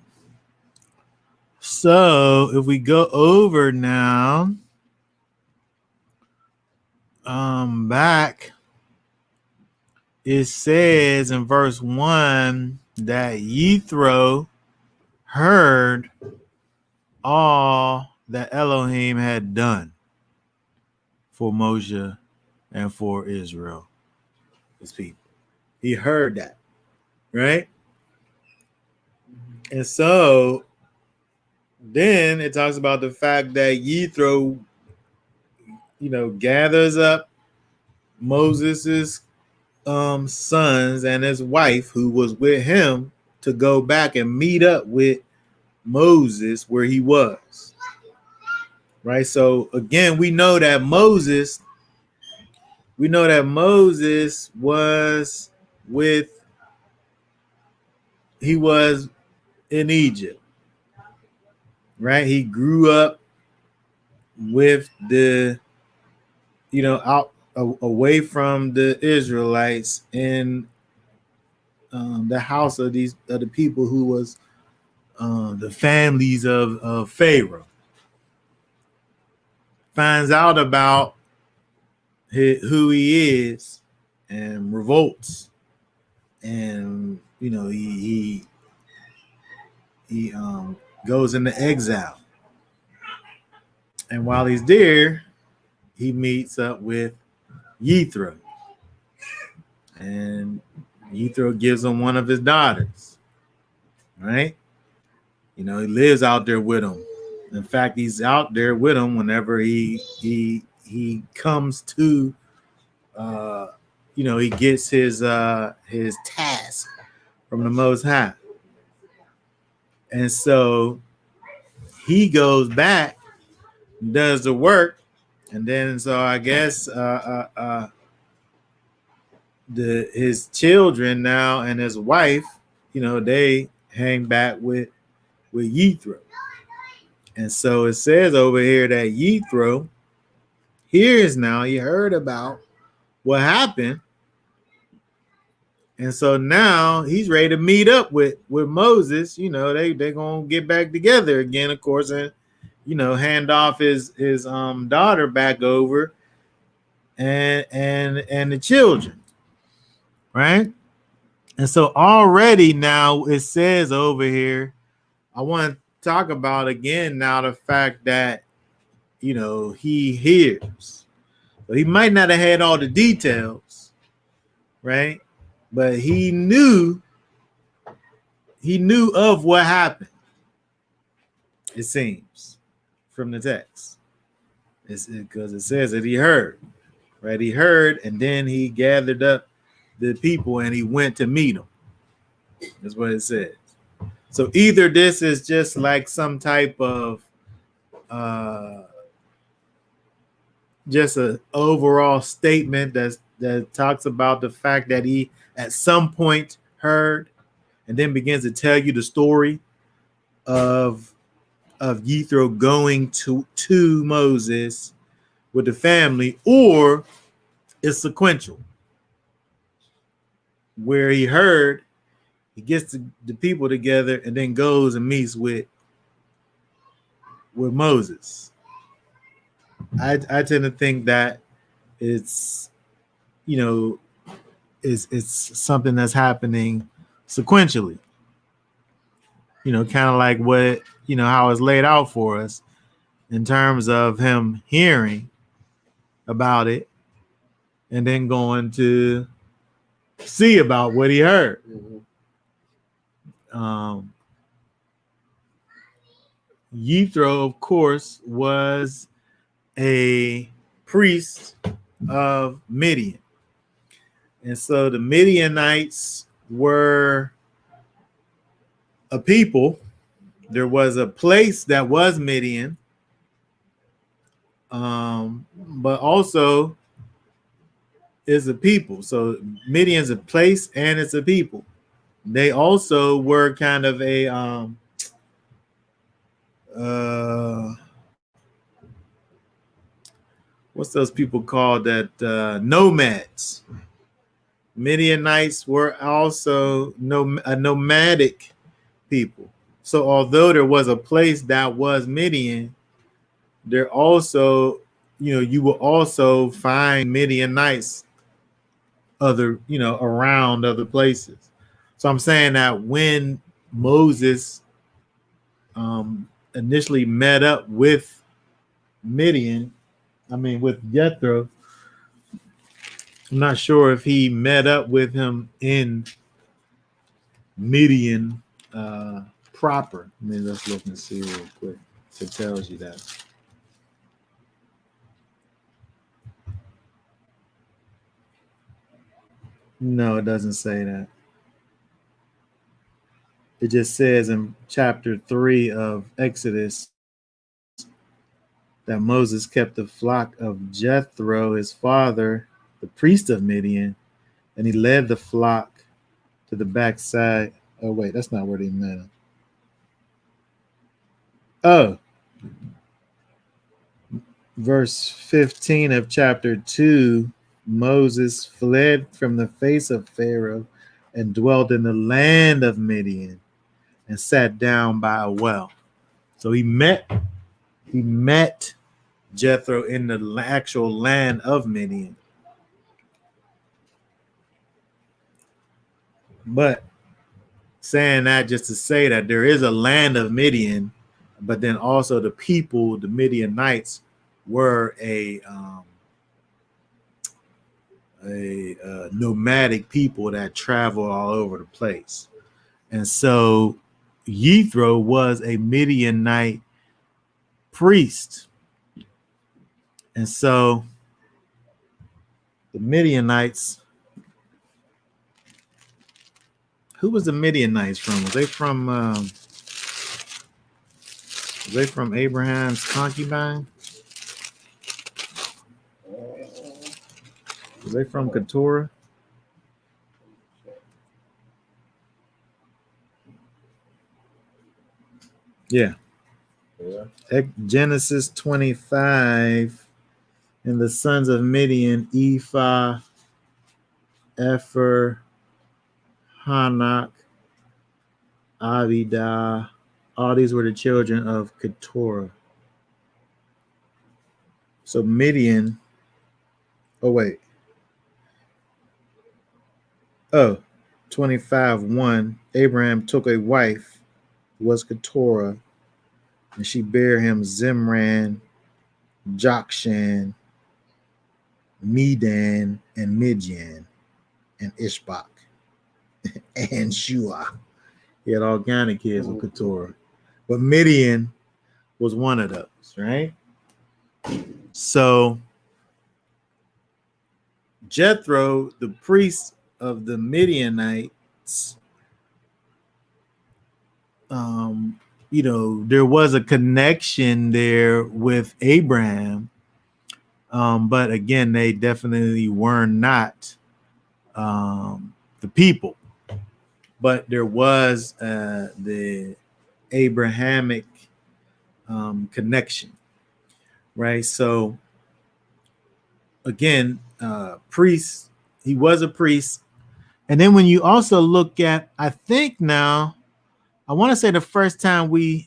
So if we go over now, back, it says in verse 1 that Yithro heard all that Elohim had done for Moshe and for Israel, his people. He heard that, right? And so then it talks about the fact that Yithro, gathers up Moses's sons and his wife who was with him to go back and meet up with Moses where he was. Right. So again, we know that Moses was he was in Egypt. Right. He grew up with the, out away from the Israelites in the house of the people who was the families of Pharaoh. Finds out about who he is and revolts, and he goes into exile. And while he's there, he meets up with Yithro, and Yithro gives him one of his daughters. Right? He lives out there with him. In fact, he's out there with him whenever he comes to, he gets his task from the Most High, and so he goes back, does the work, And then so I guess his children now and his wife, they hang back with Yithro. And so it says over here that Yithro hears now, he heard about what happened. And so now he's ready to meet up with Moses. They're gonna get back together again, of course, and hand off his daughter back over and the children, right? And so already now it says over here, I want to talk about again now the fact that he hears. So he might not have had all the details, right? But he knew of what happened. It seems from the text. It's because it says that he heard, right? He heard, and then he gathered up the people and he went to meet them. That's what it says. So either this is just like some type of just an overall statement that talks about the fact that he at some point heard, and then begins to tell you the story of Yithro going to Moses with the family, or it's sequential, where he heard, he gets the people together, and then goes and meets with Moses. I tend to think that it's it's something that's happening sequentially. Kind of like what how it's laid out for us in terms of him hearing about it and then going to see about what he heard. Yithro, of course, was a priest of Midian. And so the Midian Knights were a people. There was a place that was Midian, but also is a people. So Midian's a place and it's a people. They also were kind of a what's those people called that nomads. Midianites were also a nomadic people. So although there was a place that was Midian, there also, you will also find Midianites around other places. So I'm saying that when Moses initially met up with with Jethro, I'm not sure if he met up with him in Midian proper. Let's look and see real quick if it tells you that. No, it doesn't say that. It just says in chapter 3 of Exodus that Moses kept the flock of Jethro, his father, the priest of Midian, and he led the flock to the backside. Oh, wait, that's not where they met him. Oh, verse 15 of chapter 2, Moses fled from the face of Pharaoh and dwelt in the land of Midian and sat down by a well. So he met Jethro in the actual land of Midian. But saying that just to say that there is a land of Midian, but then also the people, the Midian Knights, were a nomadic people that travel all over the place. And so Yithro was a Midianite priest. And so the Midianites, who was the Midianites from? Was they from Abraham's concubine? they from Keturah? Yeah. Yeah. Genesis 25. And the sons of Midian, Ephah, Epher, Hanak, Abidah. All these were the children of Keturah. So Midian, oh wait. Oh, 25:1. Abraham took a wife, who was Keturah, and she bare him Zimran, Jokshan, Medan, and Midian, and Ishbak, and Shua. He had all kind of kids with Keturah. But Midian was one of those, right? So Jethro, the priest of the Midianites, there was a connection there with Abraham. But again, they definitely were not the people. But there was the Abrahamic connection, right? So again, priest, he was a priest. And then when you also look at, I think now, I want to say the first time when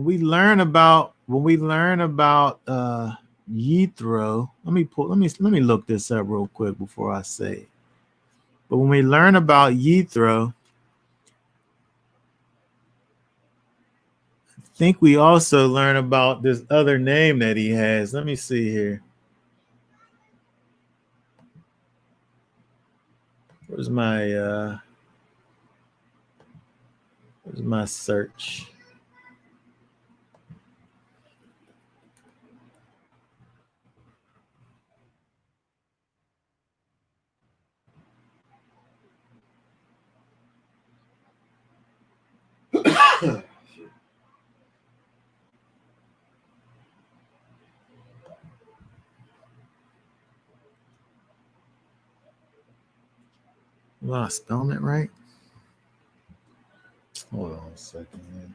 we learn about Yithro, let me look this up real quick before I say it. But when we learn about Yithro, I think we also learn about this other name that he has. Let me see here. Where's my search? Am I spelling it right? Hold on a second here.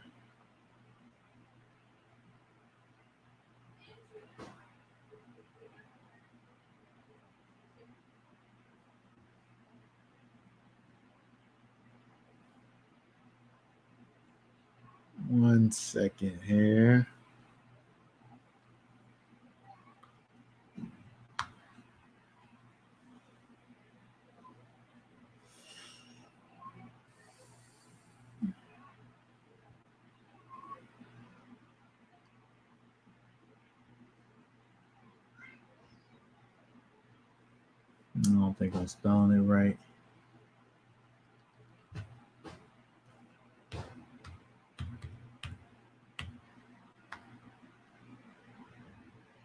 One second here. I don't think I'm spelling it right.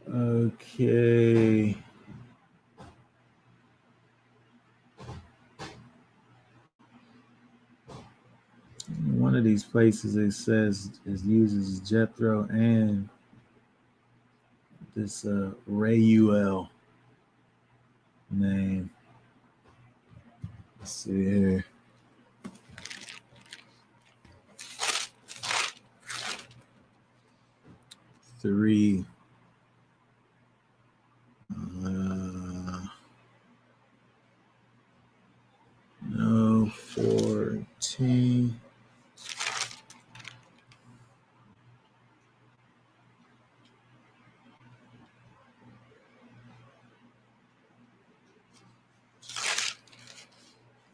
Okay. One of these places it says it uses Jethro and this Reuel name. Let's see here. Three. No, 14.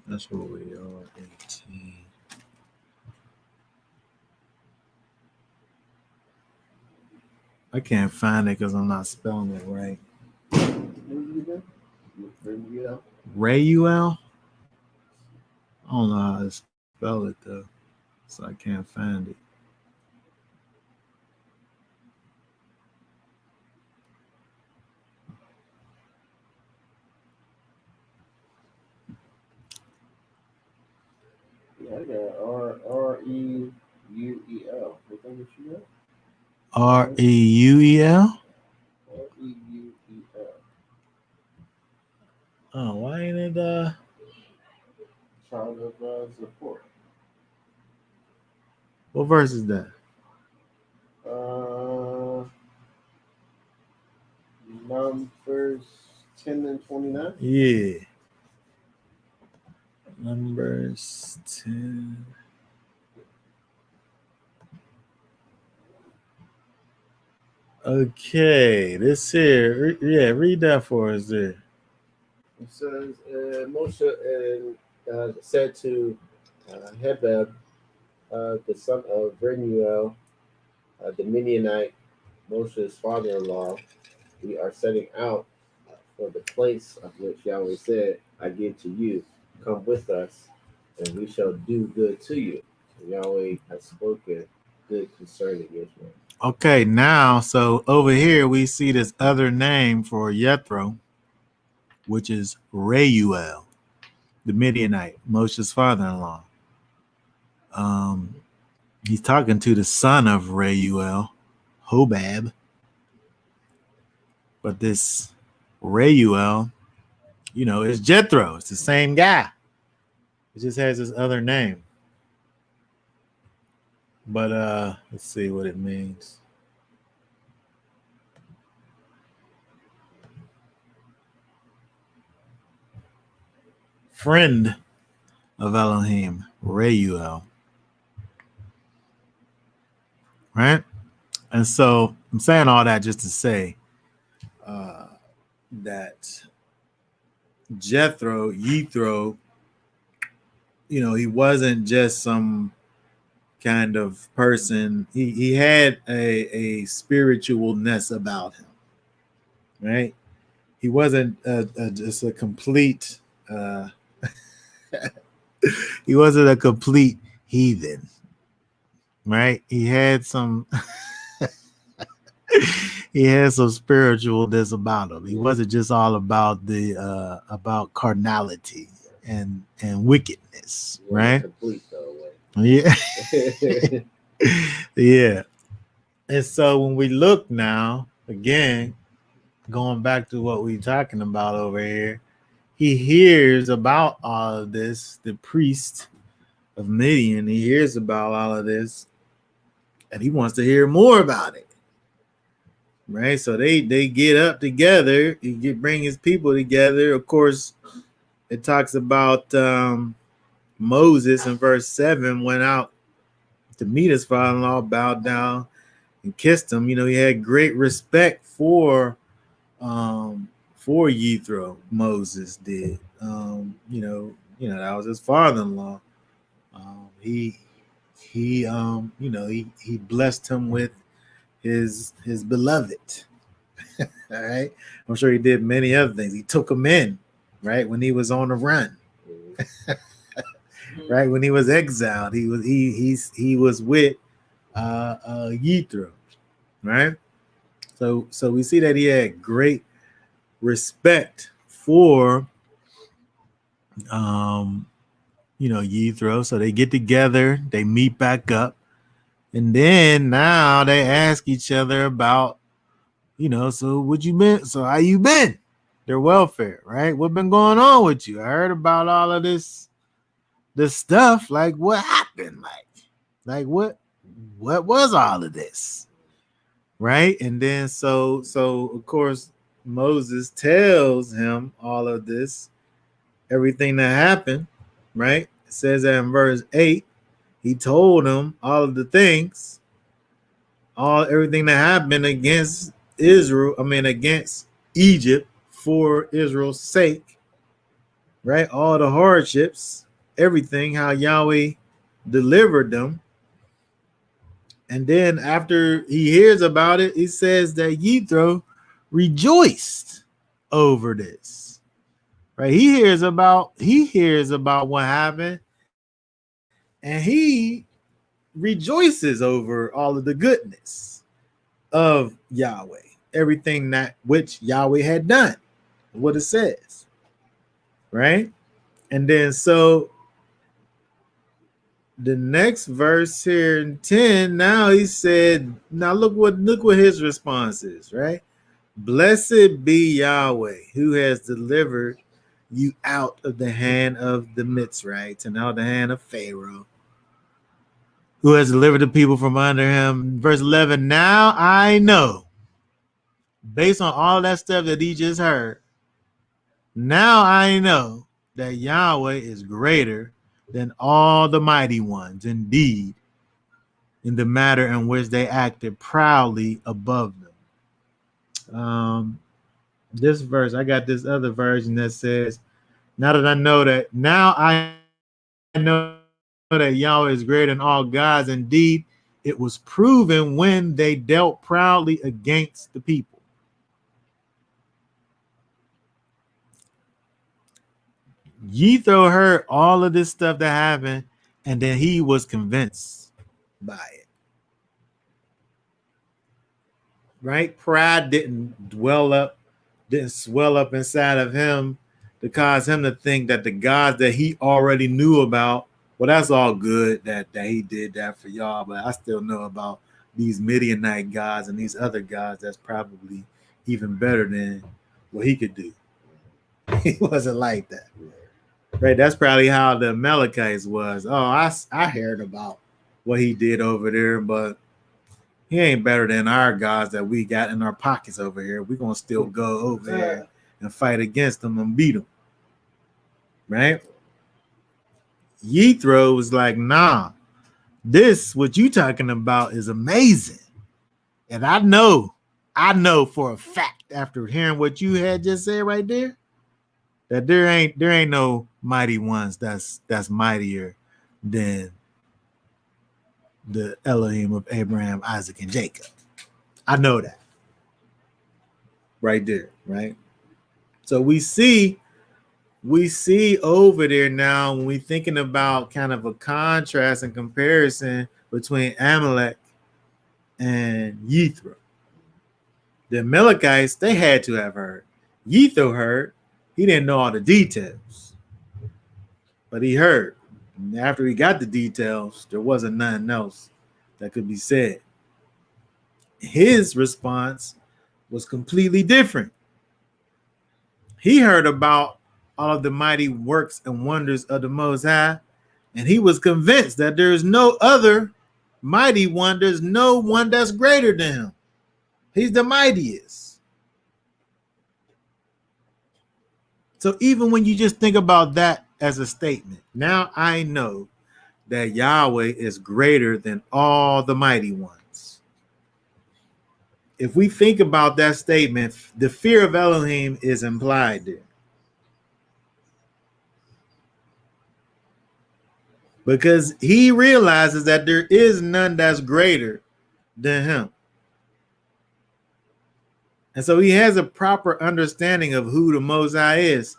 That's where we are. 18. I can't find it because I'm not spelling it right. Reuel? I don't know how to spell it though, so I can't find it. Yeah, I got Reuel. everything that you know. Reuel. Reuel. Oh, why ain't it Child of Zippor. what verse is that? Numbers 10 and 29. Yeah. Numbers 10. Okay, this here, yeah, read that for us there. It says, Moshe said to Hebeb, the son of Remuel, the Midianite, Moshe's father-in-law, we are setting out for the place of which Yahweh said, I give to you. Come with us, and we shall do good to you. And Yahweh has spoken good concerning Israel. Okay, now, so over here we see this other name for Yethro, which is Reuel, the Midianite, Moshe's father-in-law. He's talking to the son of Reuel, Hobab. But this Reuel, is Jethro. It's the same guy. It just has this other name. But let's see what it means. Friend of Elohim, Reuel. Right? And so I'm saying all that just to say that Yithro, he wasn't just some kind of person. He had a spiritualness about him, right? He wasn't just a complete he wasn't a complete heathen, right? He had some spiritualness about him. He wasn't just all about the about carnality and wickedness, right? Complete though. Yeah. Yeah. And so when we look now, again, going back to what we're talking about over here, he hears about all of this, the priest of Midian, he hears about all of this, and he wants to hear more about it. Right? So they get up together, bring his people together. Of course, it talks about Moses in verse 7 went out to meet his father-in-law, bowed down and kissed him. He had great respect for Yithro. Moses did. That was his father-in-law. He blessed him with his beloved. All right. I'm sure he did many other things. He took him in, right, when he was on the run. Right, when he was exiled, he was with Yithro, right? So we see that he had great respect for Yithro. So they get together, they meet back up, and then now they ask each other about, so what you been? So how you been? Their welfare, right? What been going on with you? I heard about all of this stuff. Like, what happened? Like what was all of this? Right? And then so of course Moses tells him all of this, everything that happened, right? It says that in verse 8, he told him all of the things, everything that happened against against Egypt for Israel's sake, right? All the hardships, everything, how Yahweh delivered them. And then after he hears about it, he says that Yithro rejoiced over this. Right? He hears about what happened, and he rejoices over all of the goodness of Yahweh, everything that which Yahweh had done, what it says. Right? And then so the next verse here in 10, now he said, now look what his response is, right? Blessed be Yahweh, who has delivered you out of the hand of the Mitzrites and out of the hand of Pharaoh, who has delivered the people from under him. Verse 11, now I know, based on all that stuff that he just heard, now I know that Yahweh is greater than all the mighty ones, indeed, in the matter in which they acted proudly above them. This verse, I got this other version that says, now I know that Yahweh is greater than all gods. Indeed, it was proven when they dealt proudly against the people. Yithro heard all of this stuff that happened, and then he was convinced by it. Right? Pride didn't swell up inside of him to cause him to think that the gods that he already knew about, well, that's all good that he did that for y'all, but I still know about these Midianite gods and these other gods that's probably even better than what he could do. He wasn't like that. Right? That's probably how the Amalekites was. Oh, I heard about what he did over there, but he ain't better than our gods that we got in our pockets over here. We're going to still go over there and fight against them and beat them. Right? Yithro was like, nah, this, what you talking about is amazing. And I know for a fact after hearing what you had just said right there, that there ain't no mighty ones that's mightier than the Elohim of Abraham, Isaac, and Jacob. I know that. Right there, right? So we see over there now when we're thinking about kind of a contrast and comparison between Amalek and Yithro. The Amalekites, they had to have heard. Yithro heard. He didn't know all the details, but he heard. And after he got the details, there wasn't nothing else that could be said. His response was completely different. He heard about all of the mighty works and wonders of the Most High, and he was convinced that there is no other mighty one. There's no one that's greater than him. He's the mightiest. So even when you just think about that as a statement, now I know that Yahweh is greater than all the mighty ones. If we think about that statement, the fear of Elohim is implied there. Because he realizes that there is none that's greater than him. And so he has a proper understanding of who the Most High is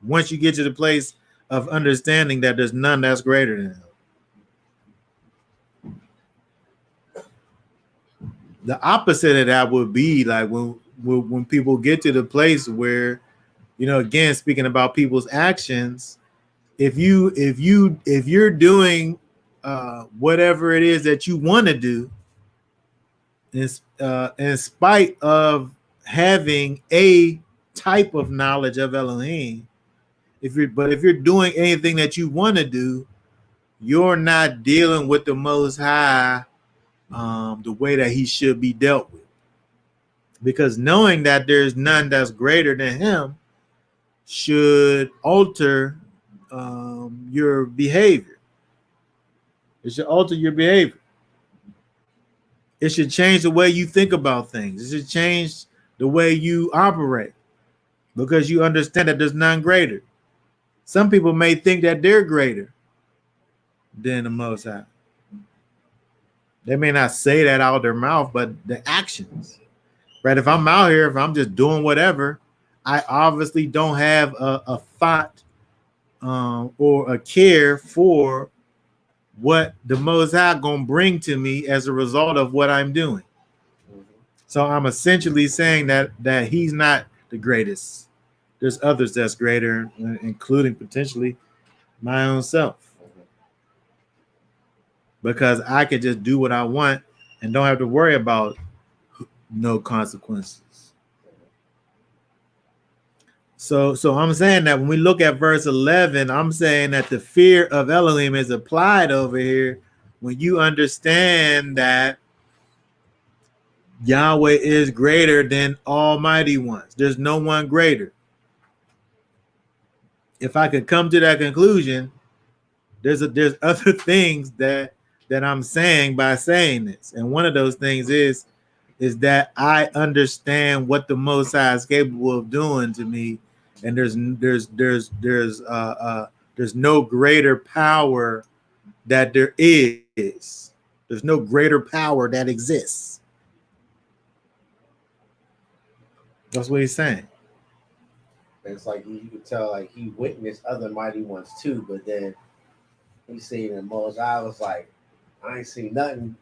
once you get to the place of understanding that there's none that's greater than him. The opposite of that would be like when people get to the place where, again, speaking about people's actions, if you're doing whatever it is that you want to do, in spite of having a type of knowledge of Elohim, if you're doing anything that you want to do, you're not dealing with the Most High the way that he should be dealt with. Because knowing that there's none that's greater than him should alter your behavior. It should alter your behavior. It should change the way you think about things. It should change the way you operate because you understand that there's none greater. Some people may think that they're greater than the Most High. They may not say that out of their mouth, but the actions, right? If I'm out here, if I'm just doing whatever, I obviously don't have a thought or a care for what the Most High gonna bring to me as a result of what I'm doing. So I'm essentially saying that he's not the greatest. There's others that's greater, including potentially my own self. because I could just do what I want and don't have to worry about no consequences. So I'm saying that when we look at verse 11, I'm saying that the fear of Elohim is applied over here when you understand that Yahweh is greater than almighty ones. There's no one greater. If I could come to that conclusion, there's other things that I'm saying by saying this. And one of those things is that I understand what the Most High is capable of doing to me, and there's no greater power that there is. There's no greater power that exists. That's what he's saying. It's like you could tell, like he witnessed other mighty ones too, but then he seen the most. I was like, I ain't seen nothing.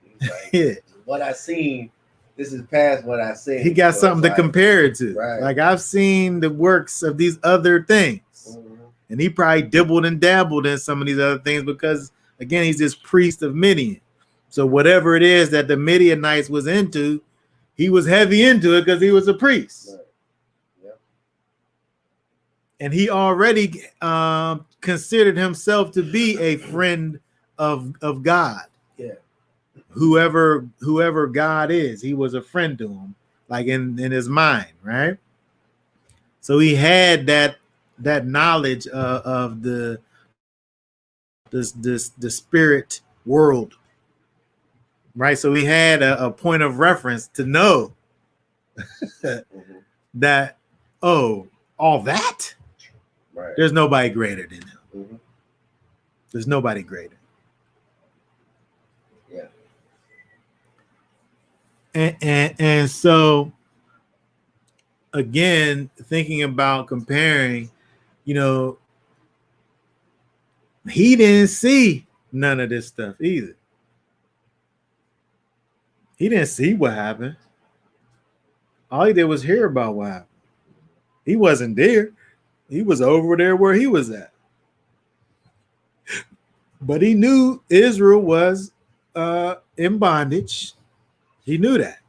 He's like, Yeah. What I seen, this is past what I seen. He got something to compare it to. Right. Like I've seen the works of these other things, and he probably dibbled and dabbled in some of these other things because, again, he's this priest of Midian. So whatever it is that the Midian Knights was into, he was heavy into it because he was a priest. Right. Yep. And he already considered himself to be a friend of God. Yeah. Whoever God is, he was a friend to him, like in his mind, right? So he had that knowledge of the spirit world, right? So he had a point of reference to know that, oh, all that, right? There's nobody greater than him. Mm-hmm. There's nobody greater. Yeah. And so again, thinking about comparing, he didn't see none of this stuff either. He didn't see what happened. All he did was hear about what happened. He wasn't there. He was over there where he was at. But he knew Israel was in bondage. He knew that.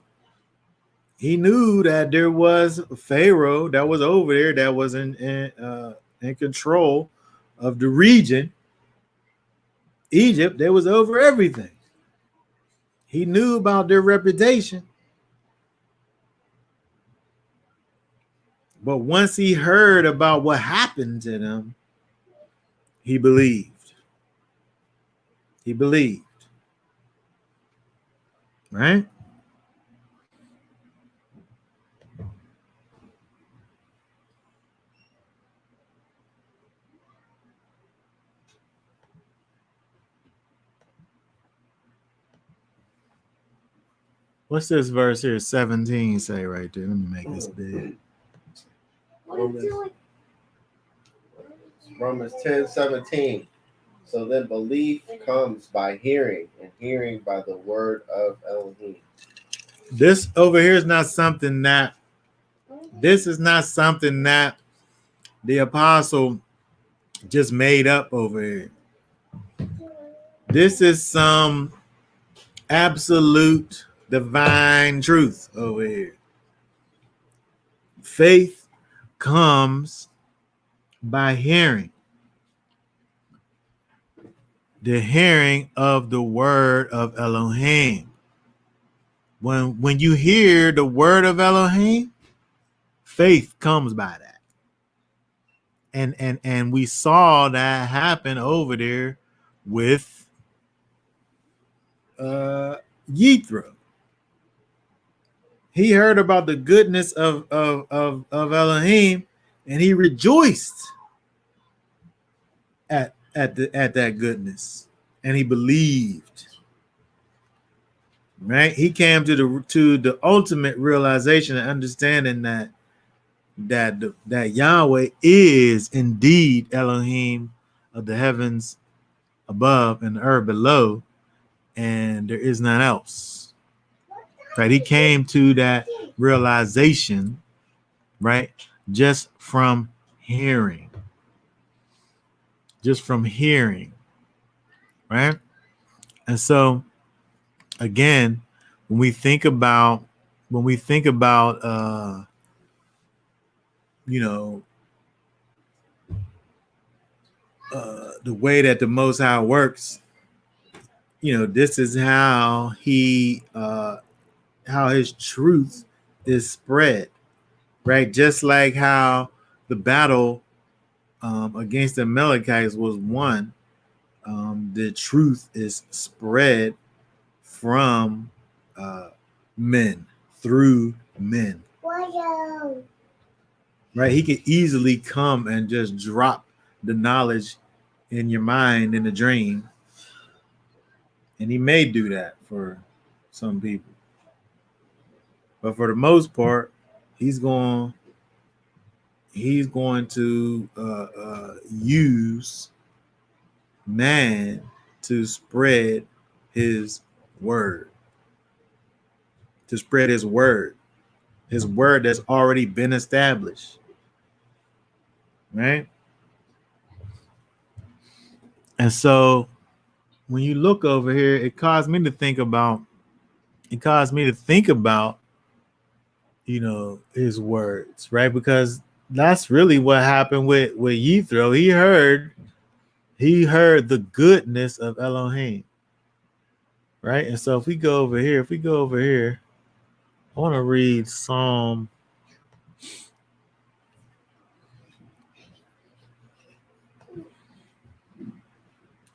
He knew that there was Pharaoh that was over there that was in control of the region. Egypt, that was over everything. He knew about their reputation. But once he heard about what happened to them, he believed. He believed. Right? What's this verse here? 17 say right there. Let me make this big. Romans 10:17. So then belief comes by hearing, and hearing by the word of Elohim. This over here is not something that the apostle just made up over here. This is some absolute divine truth over here. Faith comes by hearing. The hearing of the word of Elohim. When you hear the word of Elohim, faith comes by that. And we saw that happen over there with Yithro. He heard about the goodness of Elohim, and he rejoiced at that goodness, and he believed. Right? He came to the ultimate realization and understanding that Yahweh is indeed Elohim of the heavens above and the earth below, and there is none else. Right? He came to that realization, right? Just from hearing. Just from hearing. Right? And so again, when we think about you know, the way that the Most High works, you know, this is how how his truth is spread, right? Just like how the battle against the Amalekites was won, the truth is spread from men, through men. Right? He could easily come and just drop the knowledge in your mind in a dream. And he may do that for some people. But for the most part, he's going to use man to spread his word. To spread his word that's already been established. Right? And so when you look over here, it caused me to think about, you know, his words, right? Because that's really what happened with Yithro. He heard the goodness of Elohim. Right? And so if we go over here, I want to read Psalm.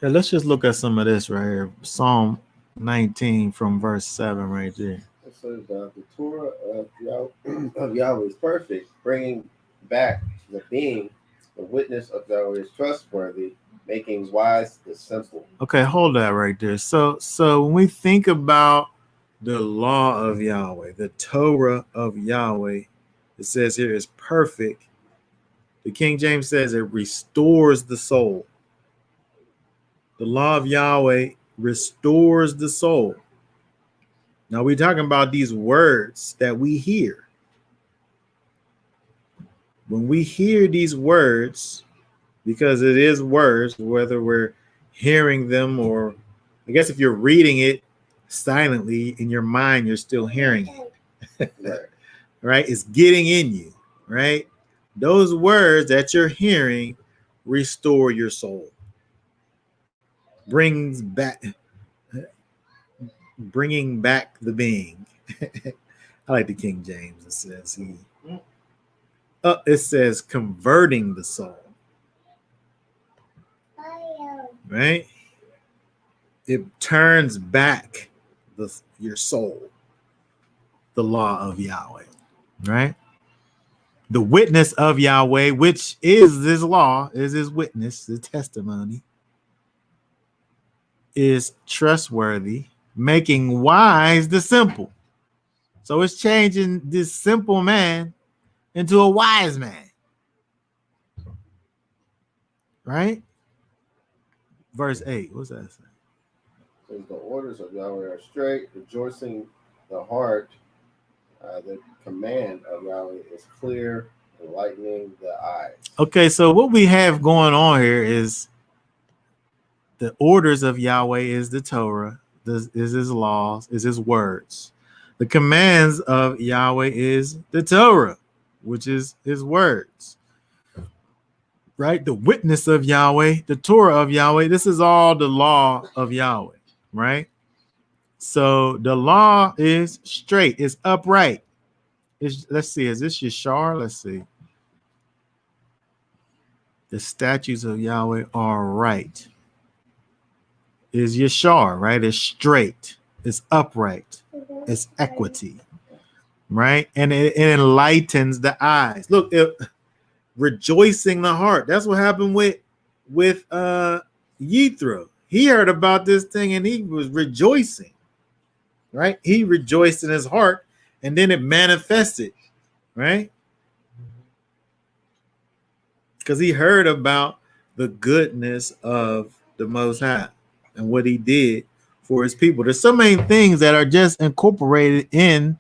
Yeah, let's just look at some of this right here. Psalm 19 from verse 7 right there. It says the Torah of Yahweh is perfect, bringing back the being. The witness of Yahweh is trustworthy, making wise the simple. Okay, hold that right there. So when we think about the law of Yahweh, the Torah of Yahweh, it says here is perfect. The King James says it restores the soul. The law of Yahweh restores the soul. Now we're talking about these words that we hear. When we hear these words, because it is words, whether we're hearing them or I guess if you're reading it silently in your mind, you're still hearing it. Right? It's getting in you, right? Those words that you're hearing restore your soul. Bringing back the being. I like the King James. It says converting the soul. Right? It turns back your soul. The law of Yahweh. Right? The witness of Yahweh, which is this law, is his witness, the testimony, is trustworthy, making wise the simple. So it's changing this simple man into a wise man. Right? Verse 8. What's that saying? Says the orders of Yahweh are straight, rejoicing the heart. The command of Yahweh is clear, enlightening the eyes. Okay, so what we have going on here is the orders of Yahweh is the Torah, is his laws, is his words. The commands of Yahweh is the Torah, which is his words. Right? The witness of Yahweh, the Torah of Yahweh, this is all the law of Yahweh, right? So the law is straight, it's upright. Let's see, is this Yashar? Let's see. The statutes of Yahweh are right. Is Yashar, right? It's straight, it's upright, it's equity, right? And it enlightens the eyes. Look, rejoicing the heart. That's what happened with Yithro. He heard about this thing and he was rejoicing, right? He rejoiced in his heart and then it manifested, right? Because he heard about the goodness of the Most High and what he did for his people. There's so many things that are just incorporated in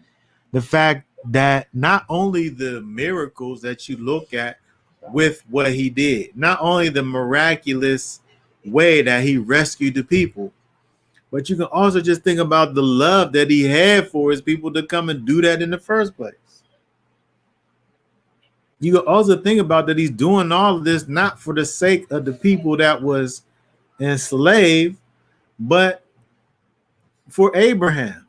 the fact that not only the miracles that you look at with what he did, not only the miraculous way that he rescued the people, But you can also just think about the love that he had for his people to come and do that in the first place. You can also think about that he's doing all of this not for the sake of the people that was enslaved, but for Abraham.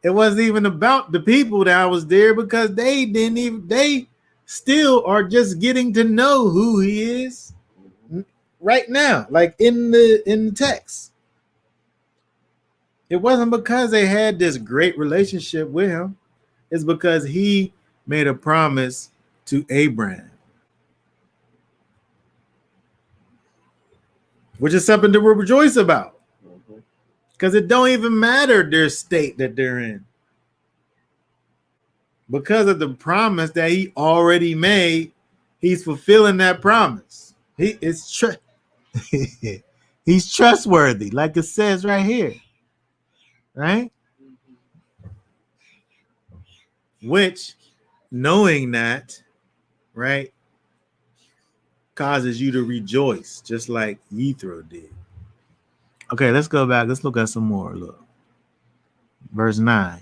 It wasn't even about the people that was there because they still are just getting to know who he is right now, like in the text. It wasn't because they had this great relationship with him. It's because he made a promise to Abraham, which is something to rejoice about. Because it don't even matter their state that they're in. Because of the promise that he already made, he's fulfilling that promise. He's trustworthy, like it says right here. Right? Which, knowing that, right, causes you to rejoice, just like Yithro did. Okay, let's go back. Let's look at some more. Look. Verse 9.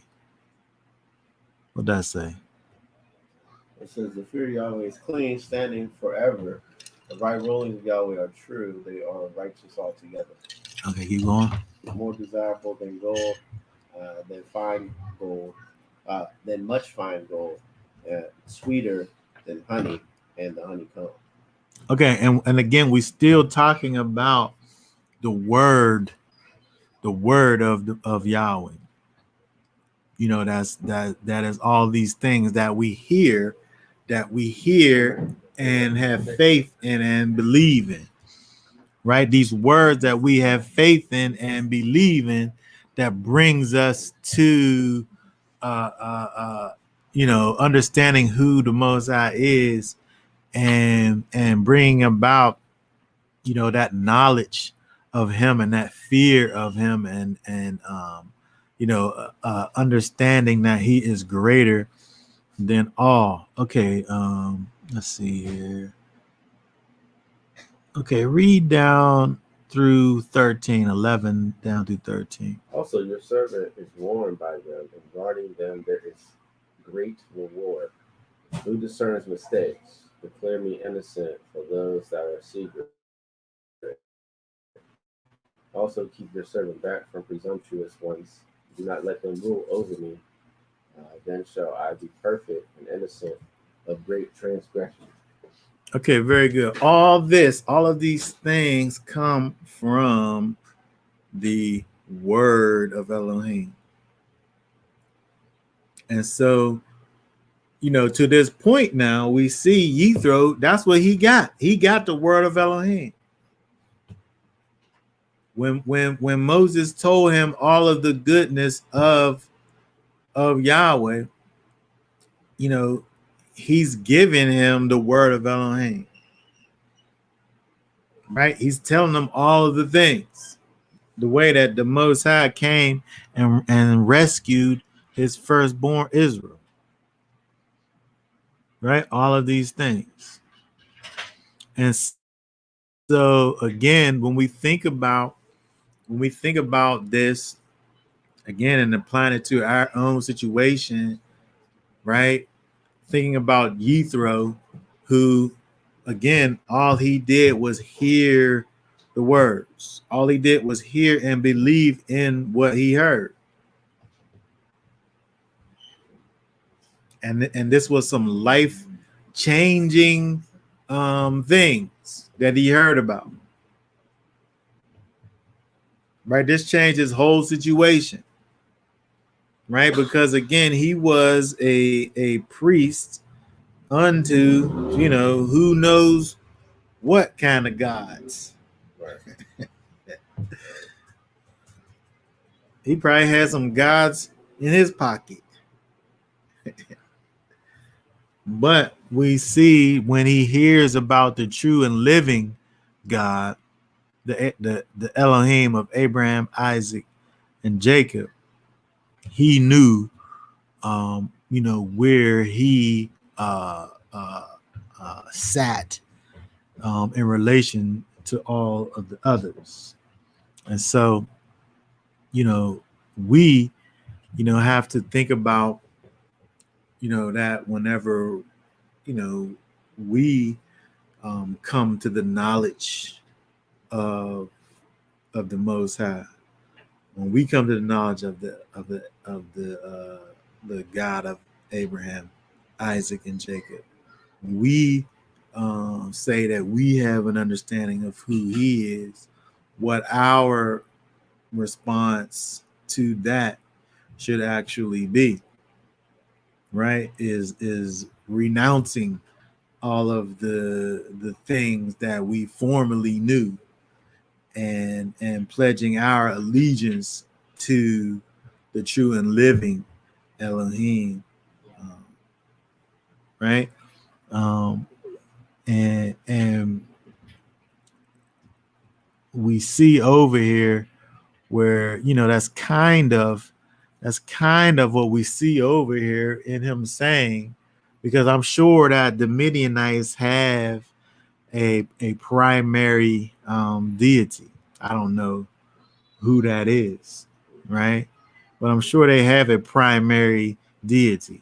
What does that say? It says, the fear of Yahweh is clean, standing forever. The right rulings of Yahweh are true. They are righteous altogether. Okay, keep going. More desirable than gold, than fine gold, than much fine gold, sweeter than honey and the honeycomb. Okay, and again, we're still talking about the word of Yahweh. You know, that is all these things that we hear and have faith in and believe in. Right? These words that we have faith in and believe in that brings us to understanding who the Most High is and bringing about that knowledge of him and that fear of him and understanding that he is greater than all. Okay, let's see here. Okay, read down through 13, 11 down through 13. Also, your servant is warned by them, and guarding them there is great reward. Who discerns mistakes? Declare me innocent for those that are secret. Also, keep your servant back from presumptuous ones. Do not let them rule over me. Then shall I be perfect and innocent of great transgression. Okay, very good. All of these things come from the word of Elohim. And so, to this point now, we see Yithro, that's what he got. He got the word of Elohim. When Moses told him all of the goodness of Yahweh, he's giving him the word of Elohim. Right? He's telling them all of the things. The way that the Most High came and rescued his firstborn Israel. Right? All of these things. And so again, when we think about this, again, and applying it to our own situation, right? Thinking about Yithro, who, again, all he did was hear the words. All he did was hear and believe in what he heard. And this was some life-changing things that he heard about. Right? This changed his whole situation. Right? Because again, he was a priest unto, who knows what kind of gods. Right. He probably had some gods in his pocket. But we see when he hears about the true and living God, the Elohim of Abraham, Isaac, and Jacob, he knew, where he sat in relation to all of the others. And so, we, have to think about, that whenever, we come to the knowledge of the Most High, when we come to the knowledge of the God of Abraham, Isaac, and Jacob, we say that we have an understanding of who He is, what our response to that should actually be, right? Is renouncing all of the things that we formerly knew, and pledging our allegiance to the true and living Elohim, right? And we see over here where that's kind of what we see over here in him saying, because I'm sure that the Midianites have a primary deity. I don't know who that is, right? But I'm sure they have a primary deity.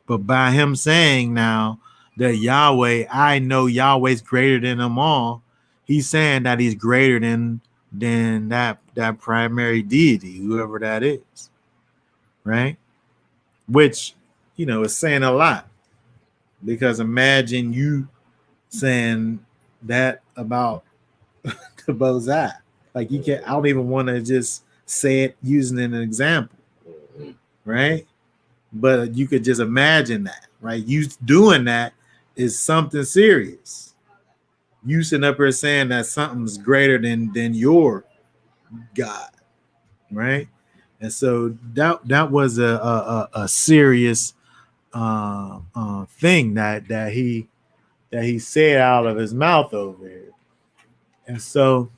But by him saying now that Yahweh, I know Yahweh's greater than them all, he's saying that he's greater than that primary deity, whoever that is, right? Which, is saying a lot, because imagine you saying that about the Bozai. Like, you can't, I don't even want to just say it using an example, right? But you could just imagine that, right? You doing that is something serious. You sitting up here saying that something's greater than your God, right? And so that was a serious thing that he said out of his mouth over here. And so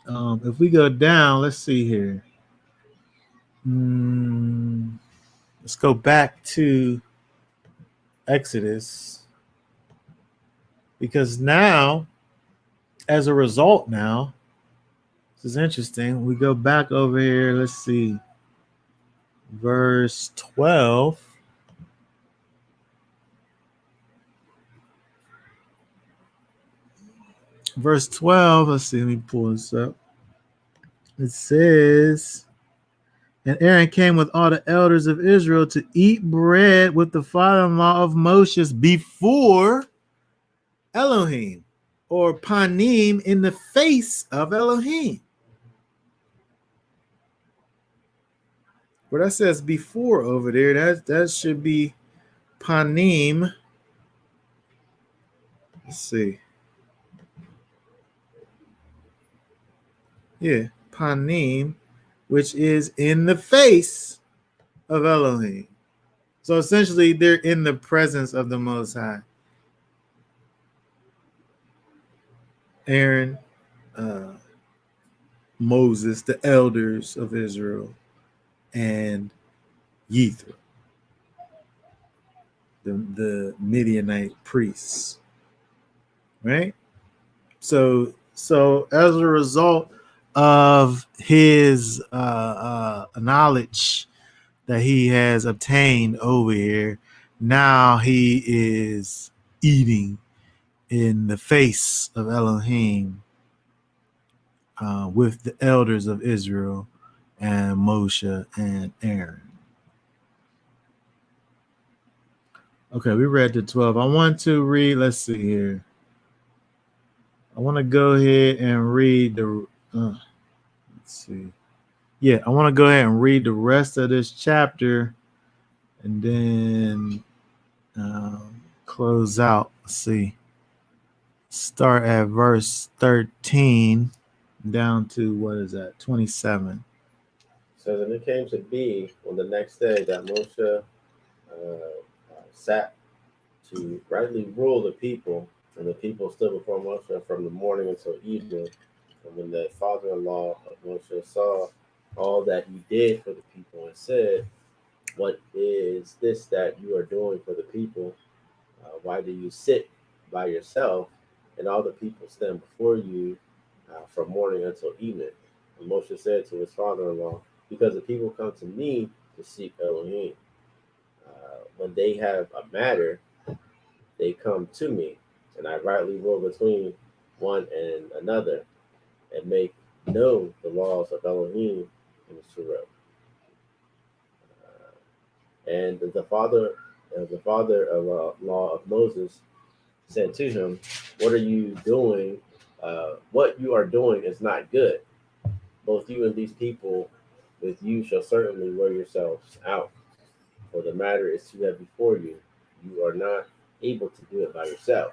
if we go down, let's see here. Let's go back to Exodus, because now, as a result, now this is interesting. We go back over here. Let's see, verse 12. Verse 12. Let's see. Let me pull this up. It says, and Aaron came with all the elders of Israel to eat bread with the father-in-law of Moses before Elohim, or Panim, in the face of Elohim. Where that says before over there, that should be Panim. Let's see. Yeah, Panim, which is in the face of Elohim. So essentially, they're in the presence of the Most High. Aaron, Moses, the elders of Israel, and Yithro, the Midianite priests, right? So as a result of his knowledge that he has obtained over here, now he is eating in the face of Elohim with the elders of Israel and Moshe and Aaron. Okay, we read the 12. I want to read, let's see here. I want to go ahead and read the, let's see. Yeah, I want to go ahead and read the rest of this chapter and then close out. Let's see. Start at verse 13 down to, what is that, 27. So then it came to be on the next day that Moshe sat to rightly rule the people, and the people stood before Moshe from the morning until evening. And when the father-in-law of Moshe saw all that he did for the people and said, "What is this that you are doing for the people? Why do you sit by yourself and all the people stand before you from morning until evening. And Moshe said to his father-in-law, because the people come to me to seek Elohim. When they have a matter, they come to me, and I rightly rule between one and another, and make known the laws of Elohim in the Surah. And the father of law of Moses said to him, "What are you doing? What you are doing is not good. Both you and these people with you shall certainly wear yourselves out, for the matter is too heavy for you. You are not able to do it by yourself.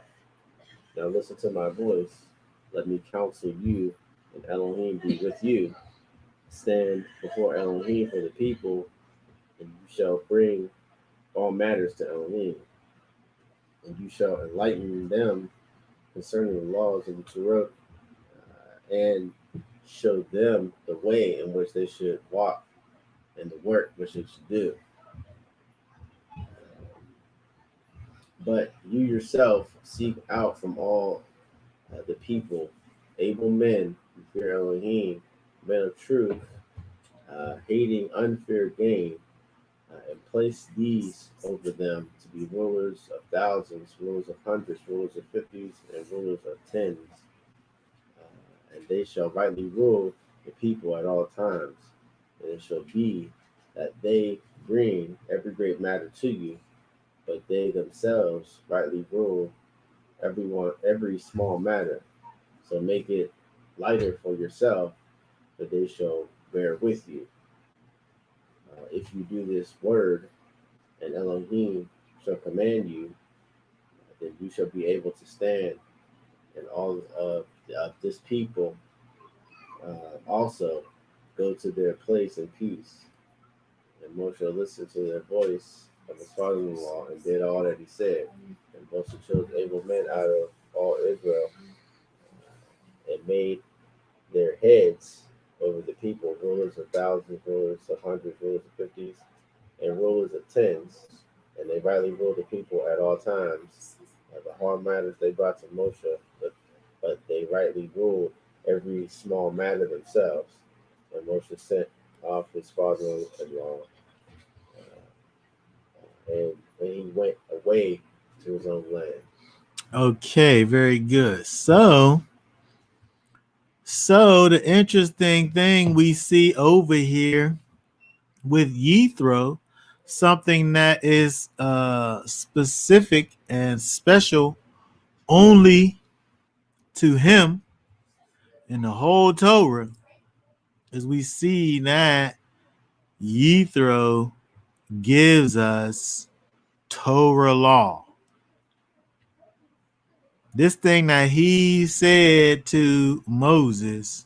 Now listen to my voice. Let me counsel you, and Elohim be with you. Stand before Elohim for the people, and you shall bring all matters to Elohim, and you shall enlighten them concerning the laws of the Torah, and show them the way in which they should walk and the work which they should do. But you yourself seek out from all the people able men who fear Elohim, men of truth, hating unfair gain, and place these over them to be rulers of thousands, rulers of hundreds, rulers of fifties, and rulers of tens. And they shall rightly rule the people at all times. And it shall be that they bring every great matter to you, but they themselves rightly rule every small matter. So make it lighter for yourself, that they shall bear with you. If you do this word, and Elohim shall command you, then you shall be able to stand, and all of this people also go to their place in peace. And Moshe listened to their voice of his father-in-law and did all that he said. And Moshe chose able men out of all Israel and made their heads over the people, rulers of thousands, rulers of hundreds, rulers of fifties, and rulers of tens. And they rightly ruled the people at all times. The hard matters they brought to Moshe, but they rightly ruled every small matter themselves. And Moshe sent off his father-in-law, and he went away to his own land. Okay, very good. So the interesting thing we see over here with Yithro, something that is specific and special only to him in the whole Torah, is we see that Yithro gives us Torah law. This thing that he said to Moses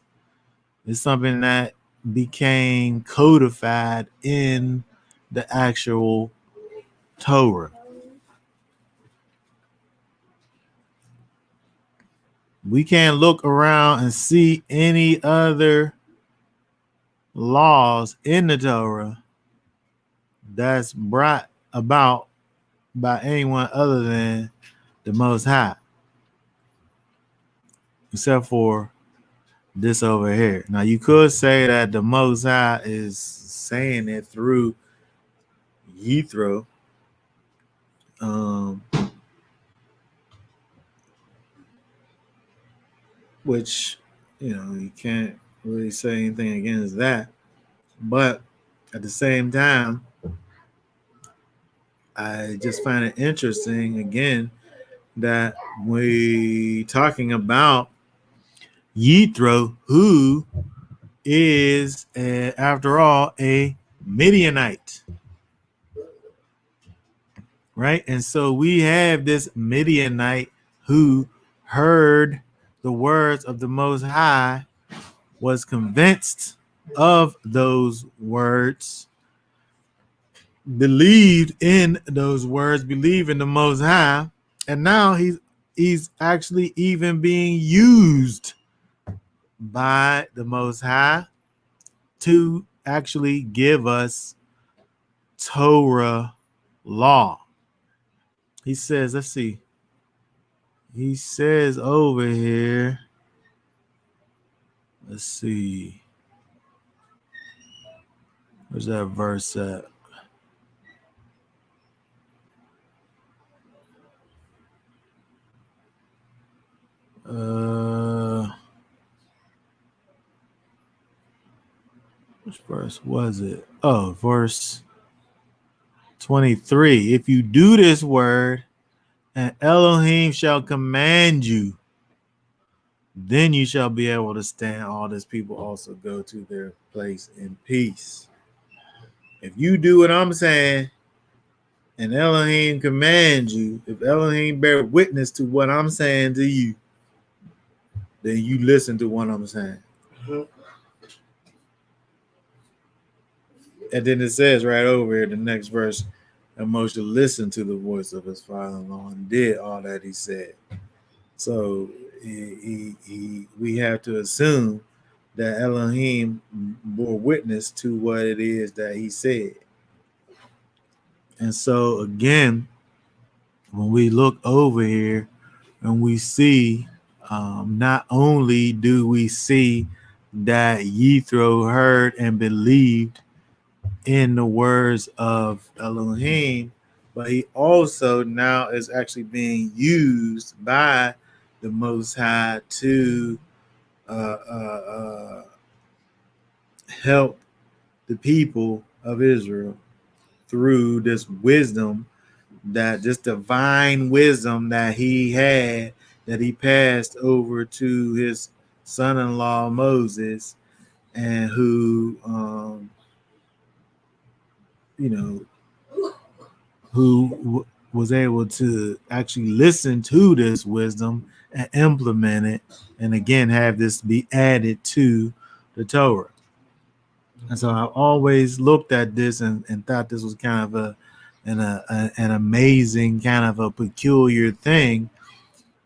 is something that became codified in the actual Torah. We can't look around and see any other laws in the Torah that's brought about by anyone other than the Most High, except for this over here. Now, you could say that the Most High is saying it through Yithro, which, you can't really say anything against that. But at the same time, I just find it interesting again that we talking about Yithro, who is, after all, a Midianite, right? And so we have this Midianite who heard the words of the Most High, was convinced of those words, believed in those words, believed in the Most High, and now he's actually even being used by the Most High to actually give us Torah law. He says, let's see. He says over here, let's see, where's that verse at? Which verse was it? Oh, verse 23. If you do this word, and Elohim shall command you, then you shall be able to stand. All this people also go to their place in peace. If you do what I'm saying, and Elohim commands you, if Elohim bear witness to what I'm saying to you, then you listen to what I'm saying. Mhm. And then it says right over here, the next verse, and Moshe listened to the voice of his father-in-law and did all that he said. So we have to assume that Elohim bore witness to what it is that he said. And so again, when we look over here and we see, not only do we see that Yithro heard and believed in the words of Elohim, but he also now is actually being used by the Most High to help the people of Israel through this wisdom, that this divine wisdom that he had, that he passed over to his son-in-law Moses, and who who was able to actually listen to this wisdom and implement it, and again have this be added to the Torah. And so I always looked at this and thought this was kind of an amazing, kind of a peculiar thing,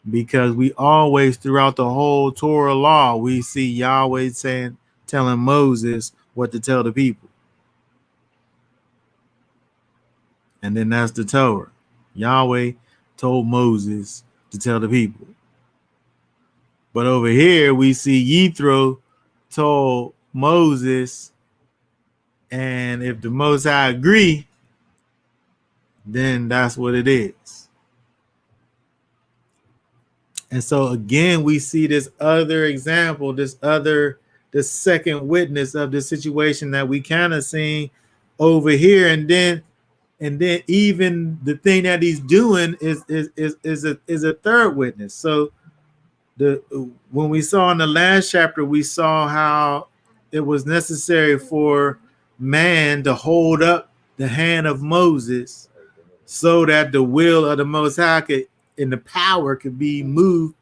because we always, throughout the whole Torah law, we see Yahweh telling Moses what to tell the people. And then that's the Torah. Yahweh told Moses to tell the people. But over here, we see Yithro told Moses, and if the Most High agree, then that's what it is. And so again, we see this other example, this second witness of the situation that we kind of seen over here, and then even the thing that he's doing is a third witness. So when we saw in the last chapter, we saw how it was necessary for man to hold up the hand of Moses so that the will of the Most High could, and the power could be moved.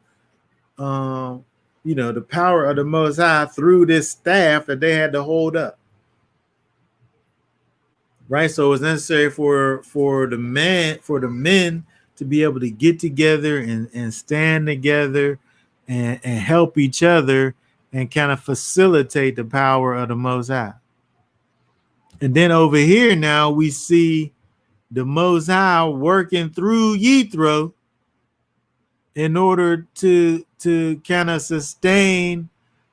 The power of the Most High through this staff that they had to hold up. Right, so it was necessary for the men to be able to get together and stand together and help each other and kind of facilitate the power of the Most High. And then over here now we see the Most High working through Yithro in order to kind of sustain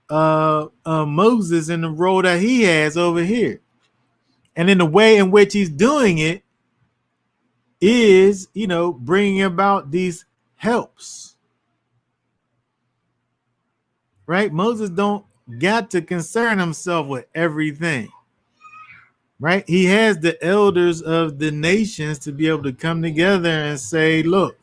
Moses in the role that he has over here. And in the way in which he's doing it is, bringing about these helps. Right? Moses don't got to concern himself with everything. Right? He has the elders of the nations to be able to come together and say, look,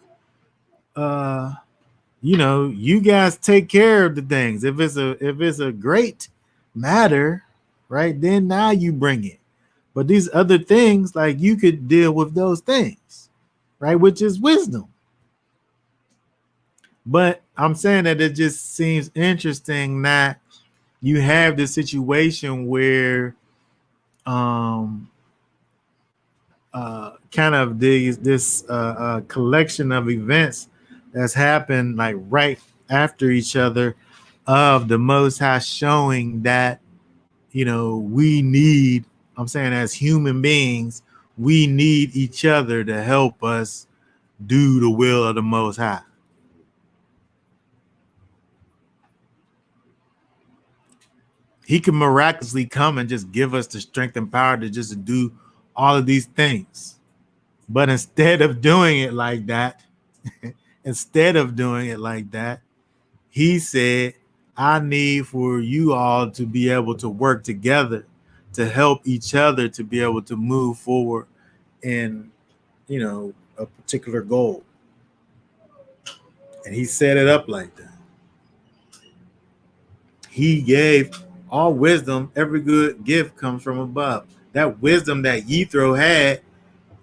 you guys take care of the things. If it's a great matter, right, then now you bring it. But these other things, like, you could deal with those things, right, which is wisdom. But I'm saying that it just seems interesting that you have this situation where kind of this collection of events that's happened like right after each other, of the Most High showing that we need, I'm saying, as human beings, we need each other to help us do the will of the Most High. he can miraculously come and just give us the strength and power to just do all of these things. But instead of doing it like that, he said, I need for you all to be able to work together to help each other to be able to move forward in, a particular goal. And he set it up like that. He gave all wisdom, every good gift comes from above. That wisdom that Yithro had,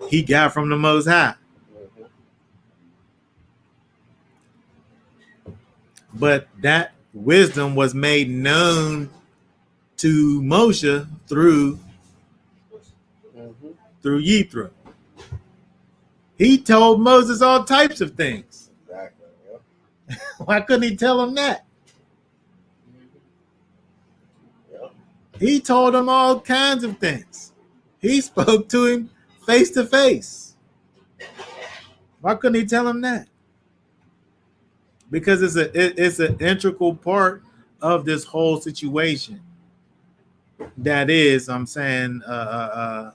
he got from the Most High. But that wisdom was made known to Moshe through Yithro. He told Moses all types of things. Exactly. Yep. Why couldn't he tell him that? Yep. He told him all kinds of things. He spoke to him face to face. Why couldn't he tell him that? Because it's an integral part of this whole situation. That is, I'm saying, the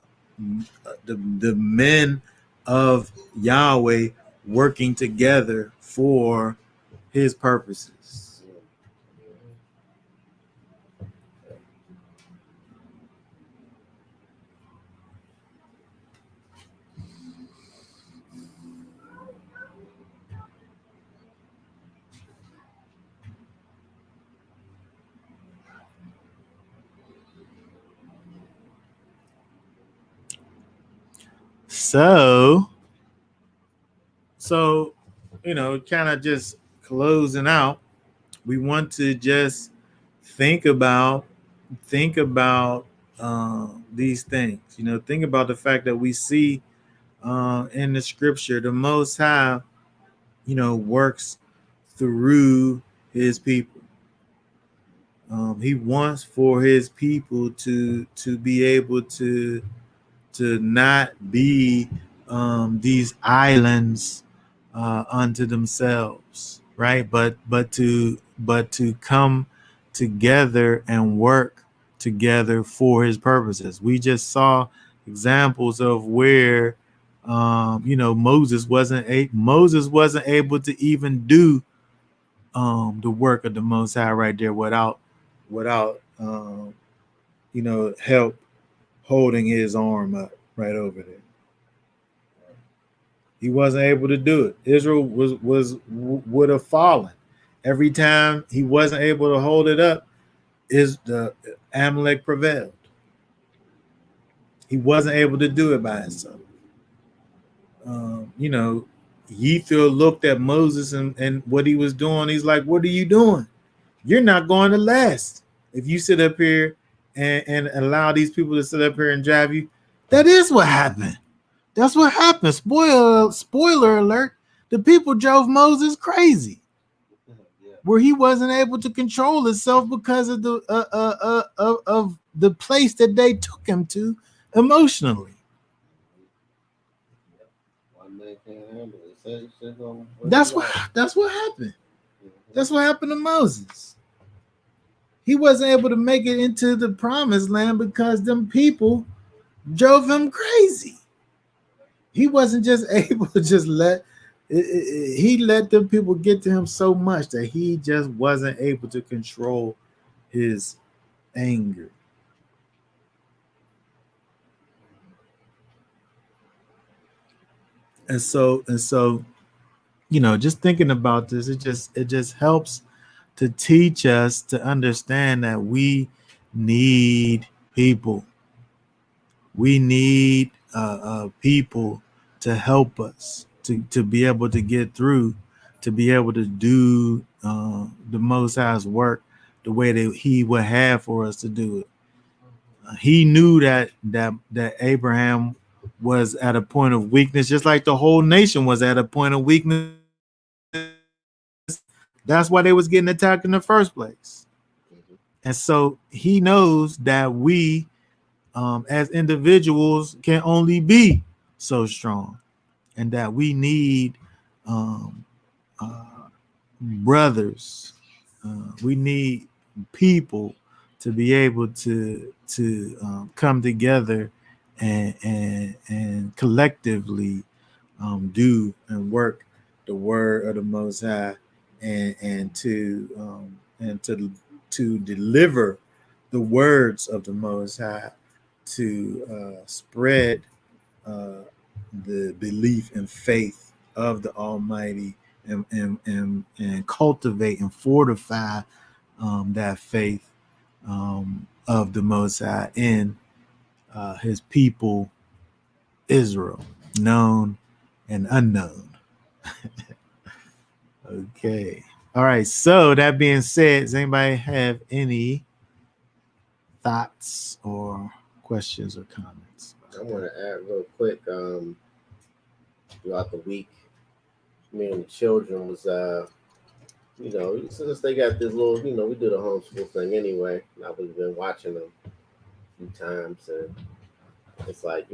men of Yahweh working together for his purposes. So, kind of just closing out, we want to just think about these things. Think about the fact that we see in the scripture, the Most High, works through his people. He wants for his people to be able to not be these islands unto themselves, right? But to come together and work together for his purposes. We just saw examples of where Moses wasn't able to even do the work of the Most High right there without help holding his arm up right over there. He wasn't able to do it. Israel would have fallen every time he wasn't able to hold it up. Is the Amalek prevailed? He wasn't able to do it by himself. Yethro looked at Moses and what he was doing. He's like, "What are you doing? You're not going to last if you sit up here and allow these people to sit up here and drive you." That is what happened. That's what happened. Spoiler alert. The people drove Moses crazy, where he wasn't able to control himself because of the place that they took him to emotionally. That's what happened. That's what happened to Moses. He wasn't able to make it into the promised land because them people drove him crazy. He wasn't just able to just he let them people get to him so much that he just wasn't able to control his anger. And so, just thinking about this, it just helps to teach us to understand that we need people. We need people to help us to be able to get through, to be able to do the Most High's work the way that he would have for us to do it. He knew that Abraham was at a point of weakness, just like the whole nation was at a point of weakness. That's why they was getting attacked in the first place. And so he knows that we, as individuals, can only be so strong, and that we need brothers. We need people to be able to come together and collectively do and work the word of the Most High, and to deliver the words of the Most High, to spread the belief and faith of the Almighty, and cultivate and fortify that faith of the Most High in His people Israel, known and unknown. Okay. All right. So that being said, does anybody have any thoughts or questions or comments? I want to add real quick. Throughout the week, me and the children was, since they got this little, we do the homeschool thing anyway. And I've been watching them a few times, and it's like,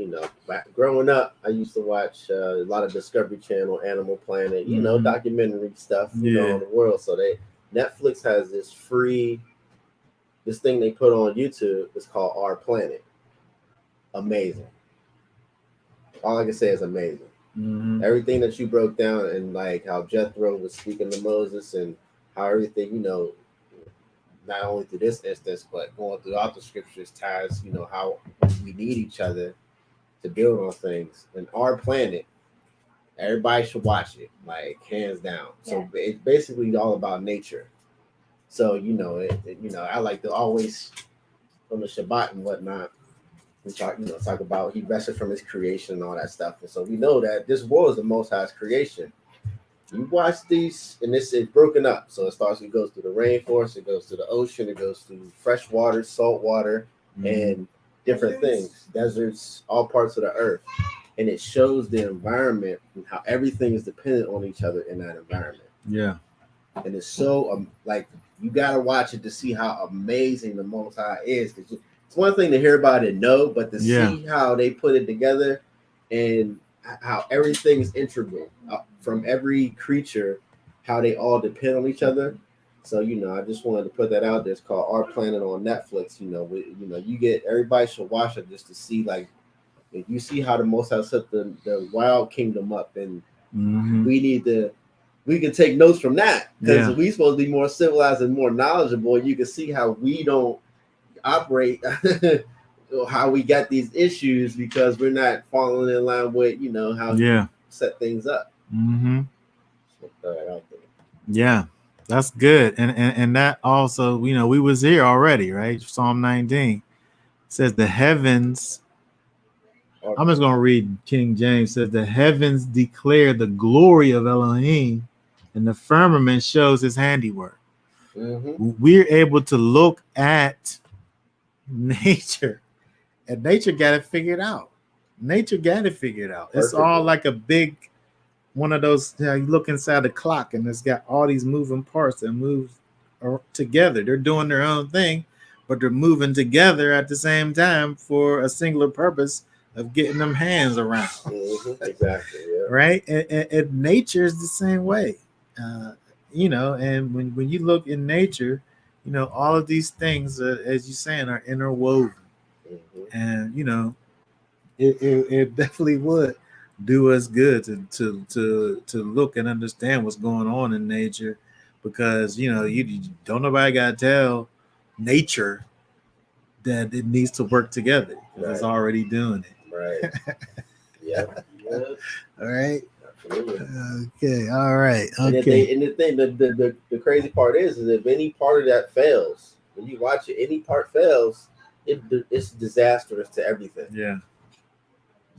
back growing up, I used to watch a lot of Discovery Channel, Animal Planet, documentary stuff, on the world. So Netflix has this thing they put on YouTube. It's called Our Planet. Amazing. All I can say is amazing. Mm-hmm. Everything that you broke down, and like how Jethro was speaking to Moses, and how everything, not only through this instance, but going throughout the scriptures ties, how we need each other to build on things. And Our Planet, everybody should watch it, like hands down. Yeah. So it's basically all about nature. So, I like to always, on the Shabbat and whatnot, we talk about he rested from his creation and all that stuff. And so we know that this world is the Most High's creation. You watch these, and this is broken up. So it goes through the rainforest, it goes to the ocean, it goes through fresh water, salt water, and different things, deserts, all parts of the earth. And it shows the environment and how everything is dependent on each other in that environment. Yeah. And it's so, you got to watch it to see how amazing the Most High is. It's one thing to hear about it and know, but to see how they put it together and how everything's integral from every creature, how they all depend on each other. So, I just wanted to put that out there. It's called Our Planet on Netflix. You get, everybody should watch it just to see, like, if you see how the Most High set the wild kingdom up, and we can take notes from that, because we supposed to be more civilized and more knowledgeable. You can see how we don't operate, how we got these issues because we're not following in line with how you set things up. Yeah, that's good. And that also, we was here already, right? Psalm 19 says the heavens, I'm just gonna read King James, says the heavens declare the glory of Elohim, and the firmament shows his handiwork. We're able to look at nature, and nature got it figured out. It's all like a big one of those, you look inside the clock and it's got all these moving parts that move together. They're doing their own thing, but they're moving together at the same time for a singular purpose of getting them hands around. Exactly. Yeah. Right. And nature is the same way. And when you look in nature, all of these things, as you're saying, are interwoven. And it definitely would do us good to look and understand what's going on in nature, because you don't, nobody gotta tell nature that it needs to work together, because it's already doing it. Right. Yeah. All right. Absolutely. Okay. All right. Okay. And the thing, the crazy part is if any part of that fails, when you watch it, any part fails, it's disastrous to everything. Yeah.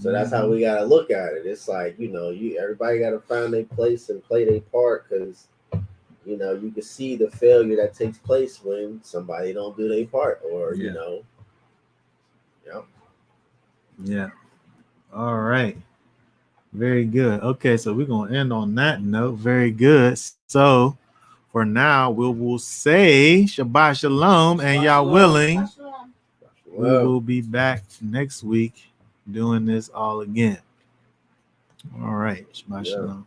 So that's how we gotta look at it. It's like, everybody gotta find their place and play their part, because you can see the failure that takes place when somebody don't do their part, or Yeah. All right. Very good. Okay, so we're gonna end on that note. Very good. So for now, we will say Shabbat Shalom, and y'all willing, we will be back next week doing this all again. All right. Shabbat Shalom.